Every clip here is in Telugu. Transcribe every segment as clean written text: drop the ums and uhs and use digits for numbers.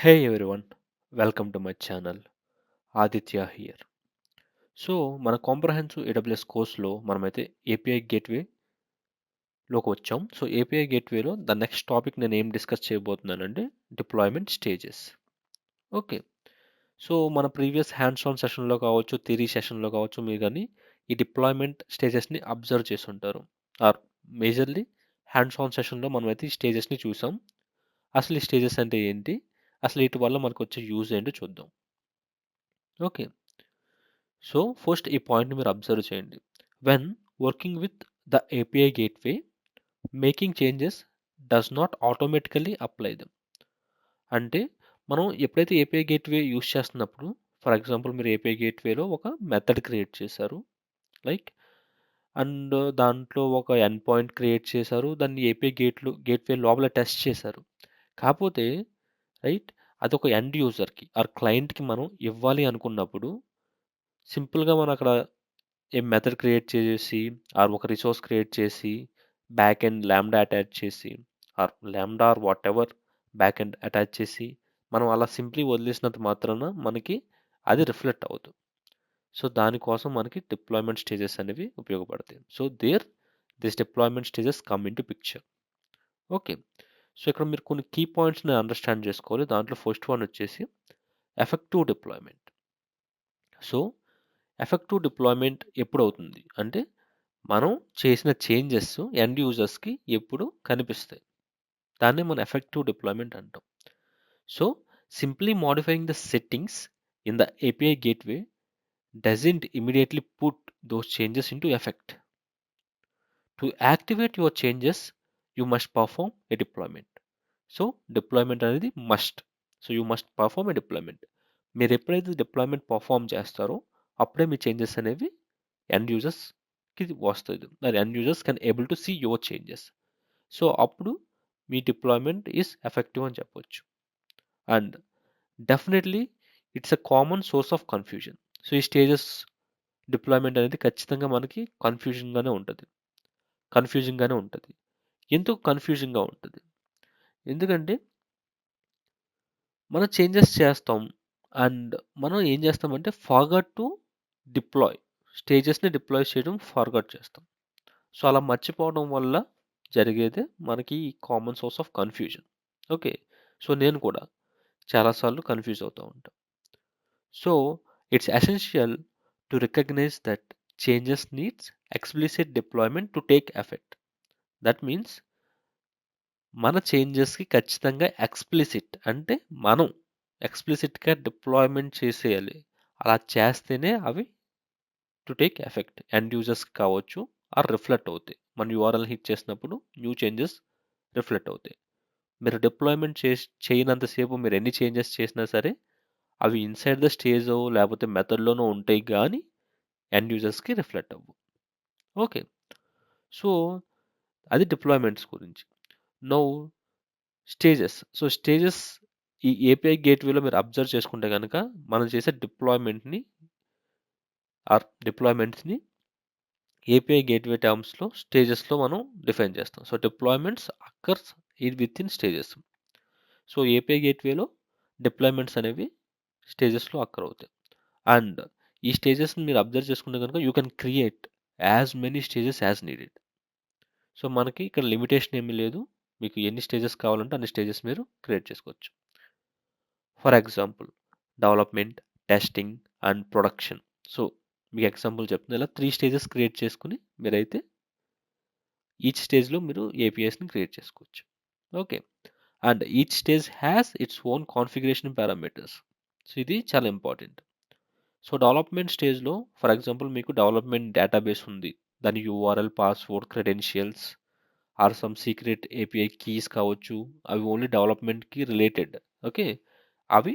Hey everyone, welcome to my channel. Aditya here. So మన కాంప్రహెన్సివ్ AWS కోర్స్లో మనమైతే ఏపీఐ గేట్వేలోకి వచ్చాం. సో ఏపీఐ గేట్వేలో ద నెక్స్ట్ టాపిక్ నేను ఏం డిస్కస్ చేయబోతున్నానంటే డిప్లాయ్మెంట్ స్టేజెస్. ఓకే, సో మన ప్రీవియస్ హ్యాండ్స్ ఆన్ సెషన్లో కావచ్చు, థియరీ సెషన్లో కావచ్చు, మీరు కానీ ఈ డిప్లాయ్మెంట్ స్టేజెస్ని అబ్జర్వ్ చేసి ఉంటారు. ఆర్ మేజర్లీ హ్యాండ్స్ ఆన్ సెషన్లో మనమైతే ఈ స్టేజెస్ని చూసాం. అసలు ఈ స్టేజెస్ అంటే ఏంటి, అసలు వీటి వల్ల మనకు వచ్చే యూజ్ ఏంటో చూద్దాం. ఓకే, సో ఫస్ట్ ఈ పాయింట్ని మీరు అబ్జర్వ్ చేయండి. When working with the API gateway, making changes does not automatically apply them. అంటే మనం ఎప్పుడైతే ఏపీఐ గేట్వే యూస్ చేస్తున్నప్పుడు, ఫర్ ఎగ్జాంపుల్ మీరు ఏపీఐ గేట్వేలో ఒక మెథడ్ క్రియేట్ చేశారు, లైక్ అండ్ దాంట్లో ఒక ఎండ్ పాయింట్ క్రియేట్ చేశారు, దాన్ని ఏపీఐ గేట్వే లోపల టెస్ట్ చేశారు. కాకపోతే రైట్, అదొక ఎండ్ యూజర్కి ఆర్ క్లయింట్కి మనం ఇవ్వాలి అనుకున్నప్పుడు సింపుల్గా మనం అక్కడ ఏ మెథడ్ క్రియేట్ చేసి ఆర్ ఒక రిసోర్స్ క్రియేట్ చేసి బ్యాక్ ఎండ్ ల్యాండా అటాచ్ చేసి or lambda or whatever back end attach చేసి మనం అలా సింప్లీ వదిలేసినంత మాత్రాన మనకి అది రిఫ్లెక్ట్ అవ్వదు. సో దానికోసం మనకి డిప్లాయ్మెంట్ స్టేజెస్ అనేవి ఉపయోగపడతాయి. So this deployment stages come in to picture. Okay, so ఇక్కడ మీరు కొన్ని కీ పాయింట్స్ని అండర్స్టాండ్ చేసుకోవాలి. దాంట్లో ఫస్ట్ వన్ వచ్చేసి effective deployment. So effective deployment ఎప్పుడు అవుతుంది అంటే మనం చేసిన చేంజెస్ ఎండ్ యూజర్స్కి ఎప్పుడు కనిపిస్తాయి. దాన్నే మనం ఎఫెక్టివ్ డిప్లాయ్మెంట్ అంటాం. So simply modifying the settings in the API gateway doesn't immediately put those changes into effect. To activate your changes you must perform a deployment. So deployment అనేది must. So you must perform a deployment. మీరు ఎప్పుడైతే డిప్లాయ్మెంట్ పర్ఫామ్ చేస్తారో అప్పుడే మీ చేంజెస్ అనేవి ఎండ్ యూజర్స్కి వస్తుంది. End users can able to see your changes. So అప్పుడు మీ డిప్లాయ్మెంట్ ఈస్ ఎఫెక్టివ్ అని చెప్పొచ్చు. And definitely it's a common source of confusion. So ఈ స్టేజెస్ డిప్లాయ్మెంట్ అనేది ఖచ్చితంగా మనకి కన్ఫ్యూజింగ్గానే ఉంటుంది. ఎందుకు కన్ఫ్యూజింగ్గా ఉంటుంది? ఎందుకంటే మనం చేంజెస్ చేస్తాం అండ్ మనం ఏం చేస్తామంటే ఫర్గాట్ టు డిప్లాయ్, స్టేజెస్ని డిప్లాయ్ చేయడం ఫర్గాట్ చేస్తాం. సో అలా మర్చిపోవడం వల్ల జరిగేదే మనకి ఈ common source of confusion. Okay, so నేను కూడా చాలాసార్లు కన్ఫ్యూజ్ అవుతూ ఉంటాను. So it's essential to recognize that changes needs explicit deployment to take effect. That means మన చేంజెస్కి ఖచ్చితంగా ఎక్స్ప్లిసిట్ అంటే మనం ఎక్స్ప్లిసిట్గా డిప్లాయ్మెంట్ చేసేయాలి. అలా చేస్తేనే అవి టు టేక్ ఎఫెక్ట్ ఎండ్ యూజర్స్కి కావచ్చు ఆర్ రిఫ్లెక్ట్ అవుతాయి. మన యూఆర్ఎల్ హిట్ చేసినప్పుడు న్యూ చేంజెస్ రిఫ్లెక్ట్ అవుతాయి. మీరు డిప్లాయ్మెంట్ చేయనంతసేపు మీరు ఎన్ని చేంజెస్ చేసినా సరే అవి ఇన్సైడ్ ద స్టేజ్ లేకపోతే మెథడ్లోనూ ఉంటాయి కానీ ఎండ్ యూజర్స్కి రిఫ్లెక్ట్ అవ్వు. ఓకే, సో అది డిప్లాయ్మెంట్స్ గురించి. Now stages. సో స్టేజెస్ ఈ ఏపీఐ గేట్వేలో మీరు అబ్జర్వ్ చేసుకుంటే కనుక మనం చేసే డిప్లాయ్మెంట్స్ని ఏపీఐ గేట్వే టర్మ్స్లో స్టేజెస్లో మనం డిఫైన్ చేస్తాం. So deployments occurs within stages. So API గేట్వేలో డిప్లాయ్మెంట్స్ అనేవి స్టేజెస్లో అక్కర్ అవుతాయి. అండ్ ఈ స్టేజెస్ని మీరు అబ్జర్వ్ చేసుకుంటే కనుక you can create as many stages as needed. So మనకి ఇక్కడ లిమిటేషన్ ఏమీ లేదు, మీకు ఎన్ని స్టేజెస్ కావాలంటే అన్ని స్టేజెస్ మీరు క్రియేట్ చేసుకోవచ్చు. For example development, testing and production. So మీకు ఎగ్జాంపుల్ చెప్తుంది, ఇలా 3 స్టేజెస్ క్రియేట్ చేసుకుని మీరైతే ఈచ్ స్టేజ్లో మీరు ఏపీఐస్ని క్రియేట్ చేసుకోవచ్చు. Okay, and each stage has its own configuration parameters. So ఇది చాలా ఇంపార్టెంట్. సో డెవలప్మెంట్ స్టేజ్లో ఫర్ ఎగ్జాంపుల్ మీకు డెవలప్మెంట్ డేటాబేస్ ఉంది, దాని URL, password, credentials or some secret API keys కావచ్చు, అవి ఓన్లీ డెవలప్మెంట్కి రిలేటెడ్. ఓకే, అవి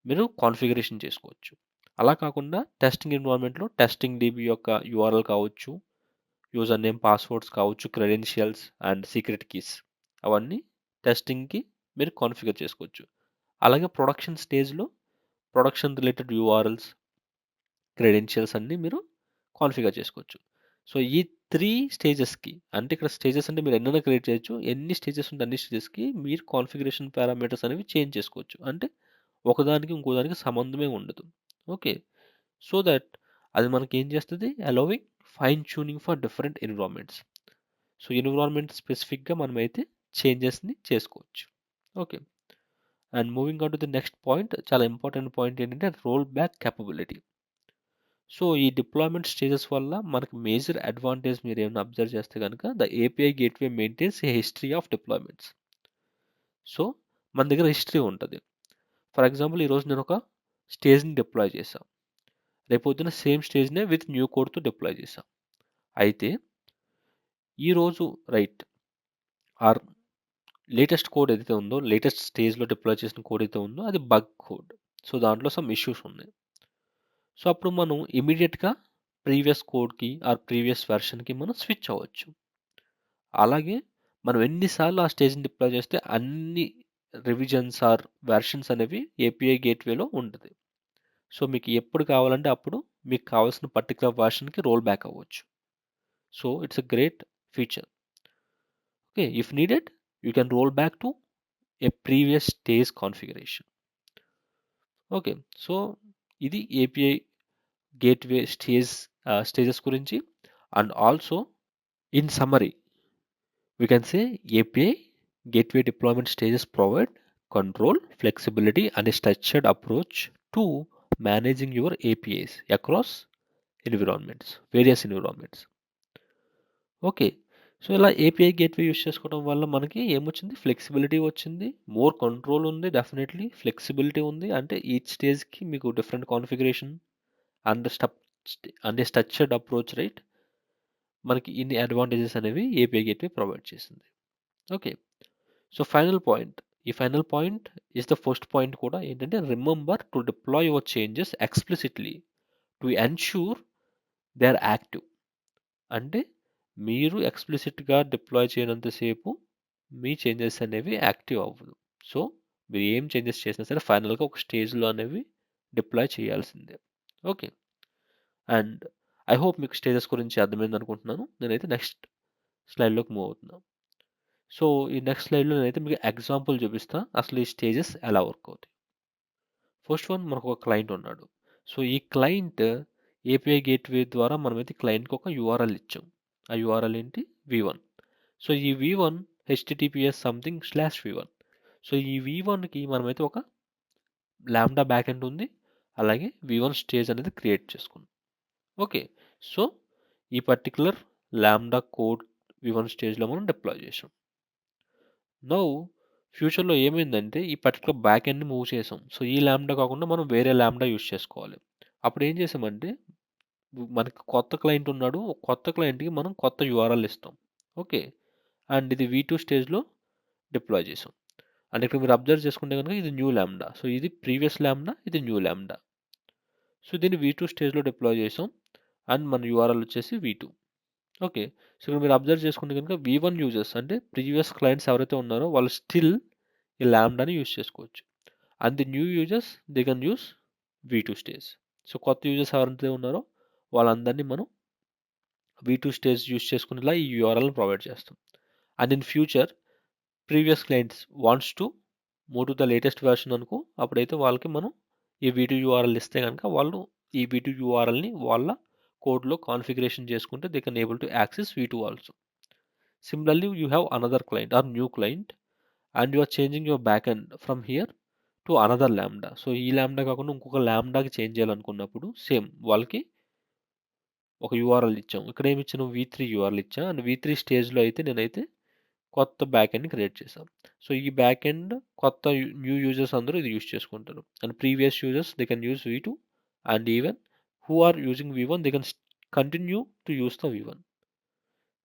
మీరు కాన్ఫిగరేషన్ చేసుకోవచ్చు. అలా కాకుండా టెస్టింగ్ ఎన్విరాన్మెంట్లో టెస్టింగ్ డీబీ యొక్క యూఆర్ఎల్ కావచ్చు, యూజర్ నేమ్, పాస్వర్డ్స్ కావచ్చు, క్రెడెన్షియల్స్ అండ్ సీక్రెట్ కీస్ అవన్నీ టెస్టింగ్కి మీరు కాన్ఫిగర్ చేసుకోవచ్చు. అలాగే ప్రొడక్షన్ స్టేజ్లో ప్రొడక్షన్ రిలేటెడ్ యూఆర్ఎల్స్, క్రెడెన్షియల్స్ అన్నీ మీరు కాన్ఫిగర్ చేసుకోవచ్చు. సో ఈ 3 స్టేజెస్‌కి అంటే ఇక్కడ స్టేజెస్ అంటే మీరు ఎన్నైనా క్రియేట్ చేయొచ్చు. ఎన్ని స్టేజెస్ ఉంటే అన్ని స్టేజెస్‌కి మీరు కాన్ఫిగరేషన్ పారామీటర్స్ అనేవి చేంజ్ చేసుకోవచ్చు. అంటే ఒకదానికి ఇంకోదానికి సంబంధమే ఉండదు. ఓకే. సో దట్ అది మనకేం చేస్తది allowing fine tuning for different environments. So environment స్పెసిఫిక్‌గా మనమైతే చేంజెస్‌ని చేసుకోవచ్చు. Okay. And moving on to the next point చాలా ఇంపార్టెంట్ పాయింట్ ఏంటంటే రోల్ బ్యాక్ కేపబిలిటీ. సో ఈ డిప్లాయ్మెంట్ స్టేజెస్ వల్ల మనకు మేజర్ అడ్వాంటేజ్ మీరు ఏమైనా అబ్జర్వ్ చేస్తే కనుక the API gateway maintains A history of deployments. So మన దగ్గర హిస్టరీ ఉంటుంది. ఫర్ ఎగ్జాంపుల్ ఈరోజు నేను ఒక స్టేజ్ని డిప్లాయ్ చేశాను. రేపొద్దున సేమ్ స్టేజ్నే విత్ న్యూ కోడ్తో డిప్లాయ్ చేశాం. అయితే ఈరోజు రైట్ ఆర్ లేటెస్ట్ కోడ్ ఏదైతే ఉందో లేటెస్ట్ స్టేజ్లో డిప్లాయ్ చేసిన కోడ్ అయితే ఉందో అది బగ్ కోడ్. సో దాంట్లో సమ్ ఇష్యూస్ ఉన్నాయి. సో అప్పుడు మనం ఇమీడియట్గా ప్రీవియస్ కోడ్కి ఆర్ ప్రీవియస్ వెర్షన్కి మనం స్విచ్ అవ్వచ్చు. అలాగే మనం ఎన్నిసార్లు ఆ స్టేజ్ని డిప్లాయ్ చేస్తే అన్ని రివిజన్స్ ఆర్ వెర్షన్స్ అనేవి ఏపీఐ గేట్వేలో ఉంటుంది. సో మీకు ఎప్పుడు కావాలంటే అప్పుడు మీకు కావాల్సిన పర్టికులర్ వెర్షన్కి రోల్ బ్యాక్ అవ్వచ్చు. So it's a great feature. Okay, if needed you can roll back to A previous stage configuration. Okay, so ఇది ఏపీఐ గేట్వే స్టేజెస్ గురించి. And also in summary we can say API gateway deployment stages provide control, flexibility, and a structured approach to managing your APIs across various environments. Okay, so ఇలా ఏపీఐ గేట్వే యూస్ చేసుకోవడం వల్ల మనకి ఏమొచ్చింది ఫ్లెక్సిబిలిటీ వచ్చింది, మోర్ కంట్రోల్ ఉంది, డెఫినెట్లీ ఫ్లెక్సిబిలిటీ ఉంది. అంటే ఈచ్ స్టేజ్కి మీకు different configuration and structured approach right. మనకి ఇన్ని అడ్వాంటేజెస్ అనేవి ఏపీఐ గేట్వే ప్రొవైడ్ చేసింది. ఓకే, సో ఈ final point is the first point కూడా ఏంటంటే remember to deploy your changes explicitly to ensure they are active. అంటే మీరు ఎక్స్ప్లిసిట్గా డిప్లాయ్ చేయనంతసేపు మీ చేంజెస్ అనేవి యాక్టివ్ అవ్వదు. సో మీరు ఏం చేంజెస్ చేసినా సరే ఫైనల్గా ఒక స్టేజ్లో అనేవి డిప్లాయ్ చేయాల్సిందే. ఓకే, అండ్ ఐ హోప్ మీకు స్టేజెస్ గురించి అర్థమైంది అనుకుంటున్నాను. నేనైతే నెక్స్ట్ స్లైడ్లోకి మూవ్ అవుతున్నాను. సో ఈ నెక్స్ట్ స్లైడ్లో నేనైతే మీకు ఎగ్జాంపుల్ చూపిస్తా అసలు ఈ స్టేజెస్ ఎలా వర్క్ అవుతాయి. ఫస్ట్ వన్ మనకు ఒక క్లయింట్ ఉన్నాడు. సో ఈ క్లయింట్ ఏపీఐ గేట్వే ద్వారా మనమైతే క్లయింట్కి ఒక యూఆర్ఎల్ ఇచ్చాం. ఆ యూఆర్ఎల్ ఏంటి v1. సో ఈ v1 https something slash v1. So ఈ v1కి మనమైతే ఒక లాంబ్డా బ్యాక్ ఎండ్ ఉంది, అలాగే v1 స్టేజ్ అనేది క్రియేట్ చేసుకున్నాం. ఓకే, సో ఈ పర్టికులర్ లాంబ్డా కోడ్ v1 స్టేజ్లో మనం డిప్లాయ్ చేసాం. నౌ ఫ్యూచర్లో ఏమైందంటే ఈ పర్టికులర్ బ్యాక్ ఎండ్ని మూవ్ చేసాం. సో ఈ ల్యాంబ్డా కాకుండా మనం వేరే ల్యాంబ్డా యూస్ చేసుకోవాలి. అప్పుడు ఏం చేసామంటే మనకి కొత్త క్లయింట్ ఉన్నాడు, కొత్త క్లయింట్కి మనం కొత్త యూఆర్ఎల్ ఇస్తాం. ఓకే, అండ్ ఇది v2 స్టేజ్లో డిప్లాయ్ చేసాం. అండ్ ఇక్కడ మీరు అబ్జర్వ్ చేసుకుంటే కనుక ఇది న్యూ ల్యాంబ్డా. సో ఇది ప్రీవియస్ ల్యాంబ్డా, ఇది న్యూ ల్యాంబ్డా. సో దీన్ని v2 స్టేజ్లో డిప్లాయ్ చేసాం అండ్ మన యూఆర్ఎల్ వచ్చేసి v2. ఓకే, సో ఇక్కడ మీరు అబ్జర్వ్ చేసుకుంటే కనుక v1 యూజర్స్ అంటే ప్రీవియస్ క్లయింట్స్ ఎవరైతే ఉన్నారో వాళ్ళు స్టిల్ ఈ ల్యాంబ్డాని యూజ్ చేసుకోవచ్చు. And the new users they can use v2 stage. So కొత్త యూజర్స్ ఎవరైతే ఉన్నారో వాళ్ళందరినీ మనం v2 స్టేజ్ యూజ్ చేసుకునేలా ఈ యూఆర్ఎల్ ప్రొవైడ్ చేస్తాం. And in future previous clients wants to move to the latest version అనుకో, అప్పుడైతే వాళ్ళకి మనం ఈ v2 యూఆర్ఎల్ ఇస్తే కనుక వాళ్ళు ఈ v2 యూఆర్ఎల్ని వాళ్ళ కోడ్లో కాన్ఫిగరేషన్ చేసుకుంటే they can able to access v2 also. Similarly, you have another client or new client and you are changing your backend from here to another lambda. So ఈ ల్యాంబ్డా కాకుండా ఇంకొక ల్యాంబ్డాకి చేంజ్ చేయాలనుకున్నప్పుడు సేమ్ వాళ్ళకి ఒక యూఆర్ఎల్ ఇచ్చాం. ఇక్కడ ఏమి ఇచ్చాను v3 యూఆర్ఎల్ ఇచ్చా అండ్ v3 స్టేజ్లో అయితే నేనైతే కొత్త బ్యాక్ ఎండ్ని క్రియేట్ చేశాను. సో ఈ బ్యాక్ ఎండ్ కొత్త న్యూ యూజర్స్ అందరూ ఇది యూజ్ చేసుకుంటారు and previous users they can use v2 and even who are using v1 they can continue to use the v1.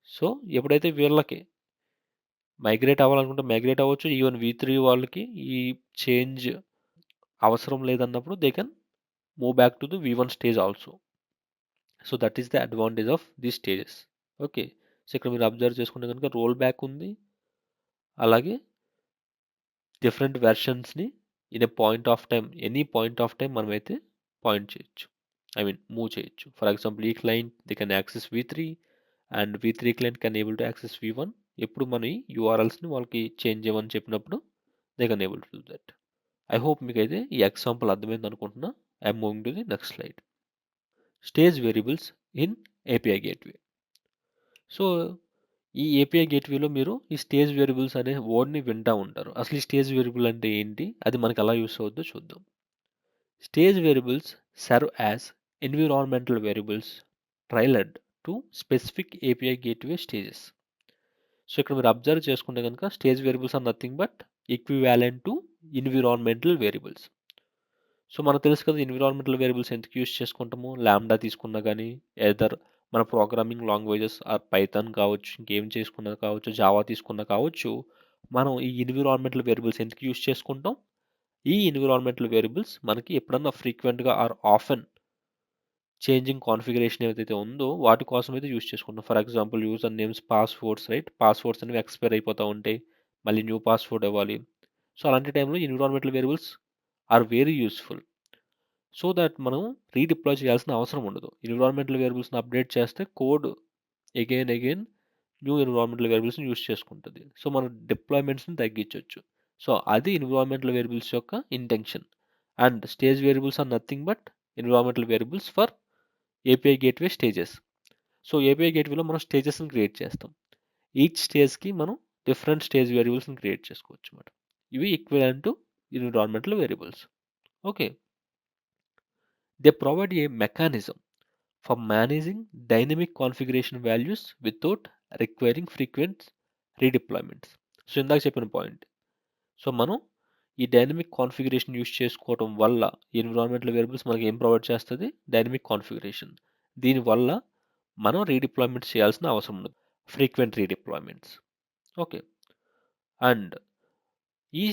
So ఎప్పుడైతే వీళ్ళకి మైగ్రేట్ అవ్వాలనుకుంటే మైగ్రేట్ అవ్వచ్చు, ఈవెన్ v3 వాళ్ళకి ఈ చేంజ్ అవసరం లేదన్నప్పుడు they can move back to the v1 stage also. So that is the advantage of the stages. Okay, so ఇక్కడ మీరు అబ్జర్వ్ చేసుకుంటే కనుక రోల్ బ్యాక్ ఉంది, అలాగే డిఫరెంట్ వెర్షన్స్ని in a point of time any point of time మనమైతే పాయింట్ చేయొచ్చు, ఐ మీన్ మూవ్ చేయొచ్చు. ఫర్ ఎగ్జాంపుల్ ఈ client they can access v3 and v3 client can able to access v1 ఎప్పుడు మన URLsని వాళ్ళకి చేంజ్ చేయమని చెప్పినప్పుడు they can able to do that. I hope మీకైతే ఈ ఎగ్జాంపుల్ అర్థమైంది అనుకుంటున్నా. I'm moving to the next slide. Stage variables in API gateway. So ఈ ఏపీఐ గేట్వేలో మీరు ఈ స్టేజ్ వేరియబుల్స్ అనే వర్డ్ని వింటూ ఉంటారు. అసలు ఈ స్టేజ్ వేరియబుల్ అంటే ఏంటి, అది మనకి ఎలా యూస్ అవుద్దో చూద్దాం. Stage variables serve as environmental variables tailored to specific API gateway stages. So ఇక్కడ మీరు అబ్జర్వ్ చేసుకుంటే కనుక stage variables are nothing but equivalent to environmental variables. So మనకు తెలుసు కదా ఎన్విరాన్మెంటల్ వేరియబుల్స్ ఎందుకు యూస్ చేసుకుంటాము, లాంబ్డా తీసుకున్నా కానీ ఎదర్ మన ప్రోగ్రామింగ్ లాంగ్వేజెస్ ఆర్ పైథాన్ కావచ్చు, ఇంకేం చేసుకున్నా కావచ్చు, జావా తీసుకున్నా కావచ్చు, మనం ఈ ఎన్విరాన్మెంటల్ వేరియబుల్స్ ఎందుకు యూస్ చేసుకుంటాం, ఈ ఎన్విరాన్మెంటల్ వేరియబుల్స్ మనకి ఎప్పుడన్నా ఫ్రీక్వెంట్గా ఆర్ ఆఫెన్ చేంజింగ్ కాన్ఫిగరేషన్ ఏదైతే ఉందో వాటి కోసం అయితే యూస్ చేసుకుంటాం. For example user names, passwords, right, passwords అనేవి ఎక్స్పైర్ అయిపోతూ ఉంటాయి, మళ్ళీ న్యూ పాస్వర్డ్ ఇవ్వాలి. సో అలాంటి టైంలో environmental variables are very useful so that మనం రీడిప్లాయ్ చేయాల్సిన అవసరం ఉండదు. ఎన్విరాన్మెంటల్ వేరియబుల్స్ని అప్డేట్ చేస్తే కోడ్ అగైన్ న్యూ ఎన్విరాన్మెంటల్ వేరియబుల్స్ని యూస్ చేసుకుంటుంది. సో మన డిప్లాయ్మెంట్స్ని తగ్గించవచ్చు. సో అది ఎన్విరాన్మెంటల్ వేరియబుల్స్ యొక్క intention. And stage variables are nothing but environmental variables for API gateway stages. So API గేట్వేలో మనం స్టేజెస్ని క్రియేట్ చేస్తాం. ఈచ్ స్టేజ్కి మనం డిఫరెంట్ స్టేజ్ వేరియబుల్స్ని క్రియేట్ చేసుకోవచ్చు అన్నమాట. ఇవి equivalent to environmental variables. Okay, they provide a mechanism for managing dynamic configuration values without requiring frequent redeployments. So ఇందాక చెప్పిన పాయింట్. సో మనం ఈ డైనమిక్ కాన్ఫిగరేషన్ యూస్ చేసుకోవడం వల్ల ఎన్విరాన్మెంటల్ వేరియబుల్స్ మనకి ఏం ప్రొవైడ్ చేస్తుంది, డైనమిక్ కాన్ఫిగరేషన్. దీనివల్ల మనం రీడిప్లాయ్మెంట్స్ చేయాల్సిన అవసరం ఉండదు, ఫ్రీక్వెంట్ రీడిప్లాయ్మెంట్స్. ఓకే, అండ్ ఈ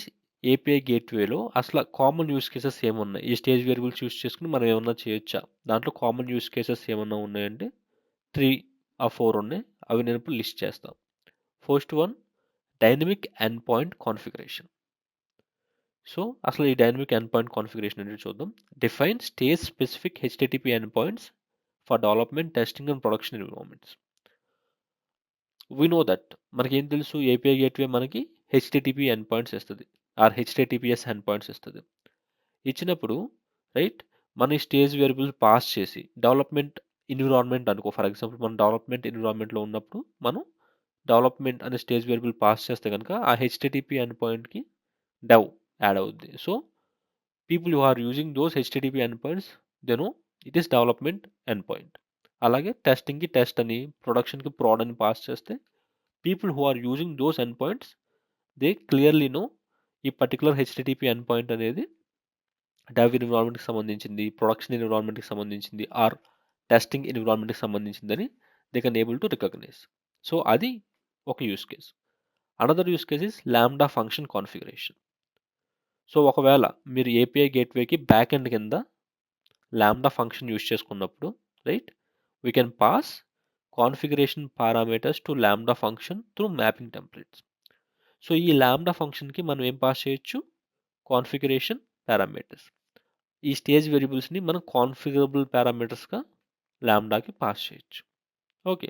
ఏపీఐ గేట్వేలో అసలు కామన్ యూస్ కేసెస్ ఏమున్నాయి, ఈ స్టేజ్ వేరియబుల్స్ యూస్ చేసుకుని మనం ఏమన్నా చేయొచ్చా, దాంట్లో కామన్ యూస్ కేసెస్ ఏమన్నా ఉన్నాయంటే 3 or 4 ఉన్నాయి. అవి నేను ఇప్పుడు లిస్ట్ చేస్తాను. First one, dynamic end point configuration. So అసలు ఈ డైనమిక్ ఎండ్ పాయింట్ కాన్ఫిగరేషన్ అనేది చూద్దాం. Define stage specific HTTP end points for development, testing and production environments. We know that మనకి ఏం తెలుసు, ఏపీఐ గేట్వే మనకి హెచ్టిటిపి ఎండ్ పాయింట్స్ ఇస్తుంది ఆర్ హెచ్టిటిపిఎస్ ఎండ్ పాయింట్స్ ఇస్తుంది. ఇచ్చినప్పుడు రైట్ మన స్టేజ్ వేరియబుల్ పాస్ చేసి డెవలప్మెంట్ ఎన్విరాన్మెంట్ అనుకో, ఫర్ ఎగ్జాంపుల్ మనం డెవలప్మెంట్ ఎన్విరాన్మెంట్లో ఉన్నప్పుడు మనం డెవలప్మెంట్ అనే స్టేజ్ వేరియబుల్ పాస్ చేస్తే కనుక ఆ హెచ్టిటిపి ఎండ్ పాయింట్కి డెవ్ యాడ్ అవుద్ది. So people who are using those HTTP end points they know it is development end point. అలాగే టెస్టింగ్కి టెస్ట్ అని, ప్రొడక్షన్కి ప్రాడ్ అని పాస్ చేస్తే people who are using those end points they clearly know ఈ పర్టికులర్ హెచ్టిటిపి ఎండ్ పాయింట్ అనేది డెవ్ ఎన్విరాన్మెంట్కి సంబంధించింది, ప్రొడక్షన్ ఎన్విరాన్మెంట్కి సంబంధించింది ఆర్ టెస్టింగ్ ఎన్విరాన్మెంట్కి సంబంధించిందని they can able to recognise. So అది ఒక use case. Another use case is lambda function configuration. So ఒకవేళ మీరు ఏపీఐ గేట్వేకి బ్యాక్ ఎండ్ కింద లాంబ్డా ఫంక్షన్ యూస్ చేసుకున్నప్పుడు right we can pass configuration parameters to lambda function through mapping templates. So ఈ లాంబ్డా ఫంక్షన్కి మనం ఏం పాస్ చేయొచ్చు, కాన్ఫిగరేషన్ పారామీటర్స్. ఈ స్టేజ్ వేరియబుల్స్ని మనం కాన్ఫిగరబుల్ పారామీటర్స్గా లాంబ్డాకి పాస్ చేయొచ్చు. ఓకే,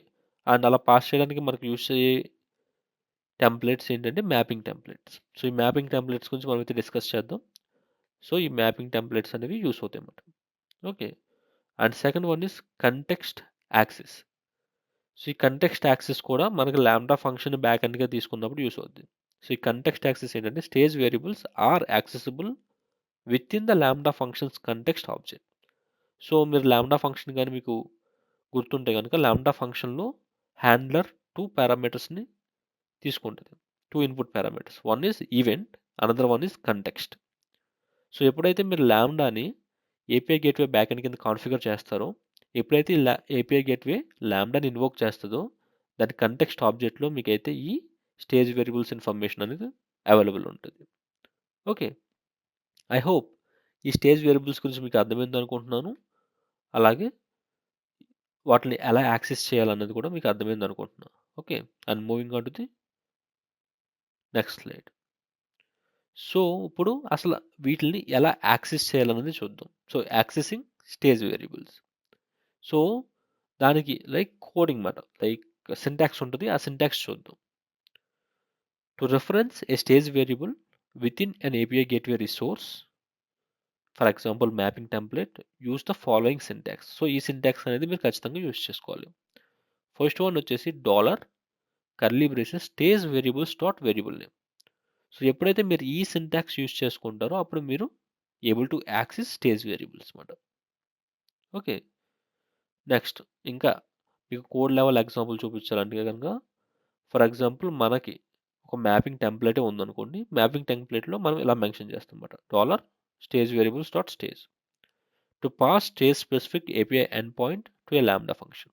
అండ్ అలా పాస్ చేయడానికి మనకు యూస్ అయ్యే టెంప్లెట్స్ ఏంటంటే మ్యాపింగ్ టెంప్లెట్స్. సో ఈ మ్యాపింగ్ టెంప్లెట్స్ గురించి మనం అయితే డిస్కస్ చేద్దాం. సో ఈ మ్యాపింగ్ టెంప్లెట్స్ అనేవి యూస్ అవుతాయి అన్నమాట. Okay, and second one is context access. So ఈ కంటెక్స్ట్ యాక్సెస్ కూడా మనకి లాంబ్డా ఫంక్షన్ బ్యాక్ ఎండ్గా తీసుకున్నప్పుడు యూస్ అవుతుంది. సో ఈ కంటెక్స్ట్ యాక్సెస్ ఏంటంటే stage variables are accessible within the lambda functions context object. So మీరు లాంబ్డా ఫంక్షన్ కానీ మీకు గుర్తుంటే కనుక లాంబ్డా ఫంక్షన్లో హ్యాండ్లర్ 2 పారామీటర్స్ని తీసుకుంటుంది, 2 input parameters. One is event, another one is context. So ఎప్పుడైతే మీరు లాంబ్డాని ఏపీఐ గేట్వే బ్యాక్ ఎండ్ కింద కాన్ఫిగర్ చేస్తారో, ఎప్పుడైతే ఏపీఐ గేట్వే లాంబ్డాని ఇన్వోక్ చేస్తుందో దాని కంటెక్స్ట్ ఆబ్జెక్ట్లో మీకైతే ఈ స్టేజ్ వేరియబుల్స్ ఇన్ఫర్మేషన్ అనేది అవైలబుల్ ఉంటుంది. ఓకే, ఐ హోప్ ఈ స్టేజ్ వేరియబుల్స్ గురించి మీకు అర్థమైంది అనుకుంటున్నాను. అలాగే వాటిని ఎలా యాక్సెస్ చేయాలన్నది కూడా మీకు అర్థమైంది అనుకుంటున్నాను. Okay, and moving on to the next slide. So ఇప్పుడు అసలు వీటిని ఎలా యాక్సెస్ చేయాలన్నది చూద్దాం. So accessing stage variables. So దానికి లైక్ కోడింగ్ మాట, లైక్ సింటాక్స్ ఉంటుంది, ఆ సింటాక్స్ చూద్దాం. To reference A stage variable with in an API gateway resource, for example mapping template, use the following syntax. So ఈ సింటాక్స్ అనేది మీరు ఖచ్చితంగా యూస్ చేసుకోవాలి. ఫస్ట్ వన్ వచ్చేసి dollar curly braces stage variables dot variable name. So ఎప్పుడైతే మీరు ఈ సింటాక్స్ యూస్ చేసుకుంటారో అప్పుడు మీరు able to access stage variables అనమాట. ఓకే, నెక్స్ట్ ఇంకా మీకు కోడ్ లెవెల్ ఎగ్జాంపుల్ చూపించాలంటే కనుక, ఫర్ ఎగ్జాంపుల్ మనకి ఒక మ్యాపింగ్ టెంప్లెటే ఉందనుకోండి, మ్యాపింగ్ టెంప్లెట్లో మనం ఇలా మెన్షన్ చేస్తాం అనమాట, dollar stage variables dot stage to pass stage specific API end point to A lambda function.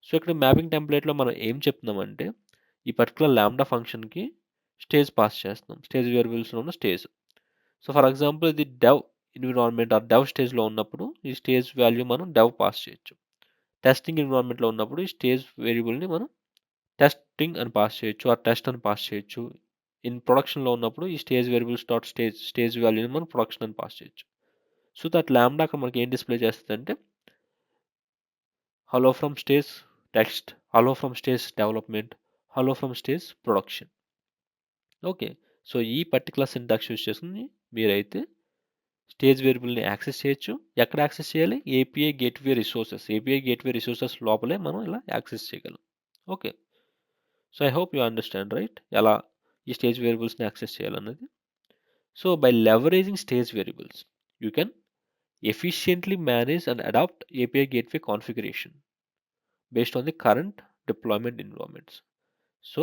So ఇక్కడ మ్యాపింగ్ టెంప్లెట్లో మనం ఏం చెప్తున్నామంటే ఈ పర్టికులర్ లాంబ్డా ఫంక్షన్కి స్టేజ్ పాస్ చేస్తున్నాం, స్టేజ్ వేరియబుల్స్లో ఉన్న స్టేజ్. సో ఫర్ ఎగ్జాంపుల్ ఇది డెవ్ ఎన్విరాన్మెంట్ ఆర్ డెవ్ స్టేజ్లో ఉన్నప్పుడు ఈ స్టేజ్ వాల్యూ మనం డెవ్ పాస్ చేయొచ్చు. టెస్టింగ్ ఎన్విరాన్మెంట్లో ఉన్నప్పుడు ఈ స్టేజ్ వేరియబుల్ని మనం టెస్టింగ్ అని పాస్ చేయొచ్చు, ఆ టెస్ట్ అని పాస్ చేయొచ్చు. ఇన్ ప్రొడక్షన్లో ఉన్నప్పుడు ఈ స్టేజ్ వేరియబుల్స్ డాట్ స్టేజ్ వాల్యూని మనం ప్రొడక్షన్ అని పాస్ చేయొచ్చు. సో దట్ ల్యాంబ్డా అక్కడ మనకి ఏం డిస్ప్లే చేస్తుంది అంటే hello from stage text, hello from stage development, hello from stage production. Okay, so ఈ పర్టికులర్ సింటాక్స్ యూస్ చేసుకుని మీరైతే స్టేజ్ వేరియబుల్ని యాక్సెస్ చేయొచ్చు. ఎక్కడ యాక్సెస్ చేయాలి? API gateway resources, API gateway resources లోపలే మనం ఇలా యాక్సెస్ చేయగలం. Okay, so I hope you understand right ఎలా ఈ స్టేజ్ వేరియబుల్స్ని యాక్సెస్ చేయాలన్నది. So by leveraging stage variables you can efficiently manage and adapt API gateway configuration based on the current deployment environments. So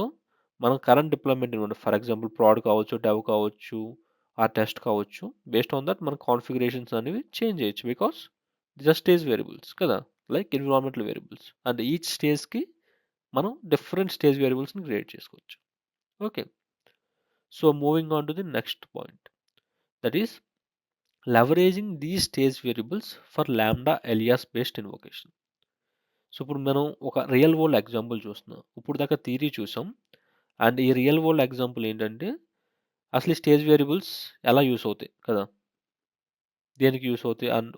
మనం current deployment environment, for example prod కావచ్చు, డెవ్ కావచ్చు, ఆ టెస్ట్ కావచ్చు, బేస్డ్ ఆన్ దట్ మన కాన్ఫిగరేషన్స్ అనేవి చేంజ్ చేయొచ్చు because this are stage variables కదా, like environmental variables. And each స్టేజ్కి మనం డిఫరెంట్ స్టేజ్ వేరియబుల్స్ని క్రియేట్ చేసుకోవచ్చు. Okay, so moving on to the next point, that is leveraging these stage variables for lambda alias based invocation. So ఇప్పుడు మనం ఒక రియల్ వరల్డ్ ఎగ్జాంపుల్ చూస్తున్నాం. ఇప్పుడు దాకా థియరీ చూసాం, అండ్ ఈ రియల్ వరల్డ్ ఎగ్జాంపుల్ ఏంటంటే అసలు ఈ స్టేజ్ వేరియబుల్స్ ఎలా యూస్ అవుతాయి కదా, దేనికి యూస్ అవుతాయి. అండ్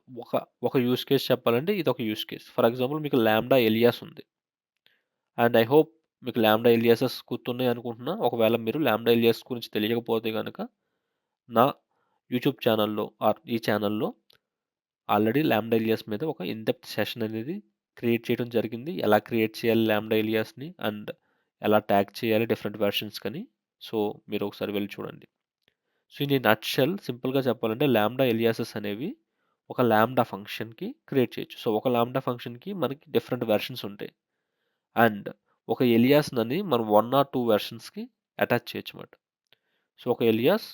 ఒక యూస్ కేస్ చెప్పాలంటే ఇది ఒక యూస్ కేస్. ఫర్ ఎగ్జాంపుల్ మీకు ల్యాండా ఎలియాస్ ఉంది, అండ్ ఐ హోప్ మీకు ల్యాండా ఎలియాసెస్ గుర్తున్నాయి అనుకుంటున్నా. ఒకవేళ మీరు ల్యాండా ఎలియాస్ గురించి తెలియకపోతే కనుక నా యూట్యూబ్ ఛానల్లో ఆర్ ఈ ఛానల్లో ఆల్రెడీ ల్యాండా ఎలియాస్ మీద ఒక ఇన్డెప్త్ సెషన్ అనేది క్రియేట్ చేయడం జరిగింది. ఎలా క్రియేట్ చేయాలి ల్యాండా ఎలియాస్ని అండ్ ఎలా ట్యాగ్ చేయాలి డిఫరెంట్ వెర్షన్స్ కానీ. సో మీరు ఒకసారి వెళ్ళి చూడండి. సో ఇన్ నట్షెల్ సింపుల్గా చెప్పాలంటే ల్యాండా ఎలియాసెస్ అనేవి ఒక ల్యాండా ఫంక్షన్కి క్రియేట్ చేయొచ్చు. సో ఒక ల్యాండా ఫంక్షన్కి మనకి డిఫరెంట్ వెర్షన్స్ ఉంటాయి, అండ్ ఒక ఎలియాస్ అని మనం 1 or 2 వెర్షన్స్కి అటాచ్ చేయొచ్చు అన్నమాట. సో ఒక alias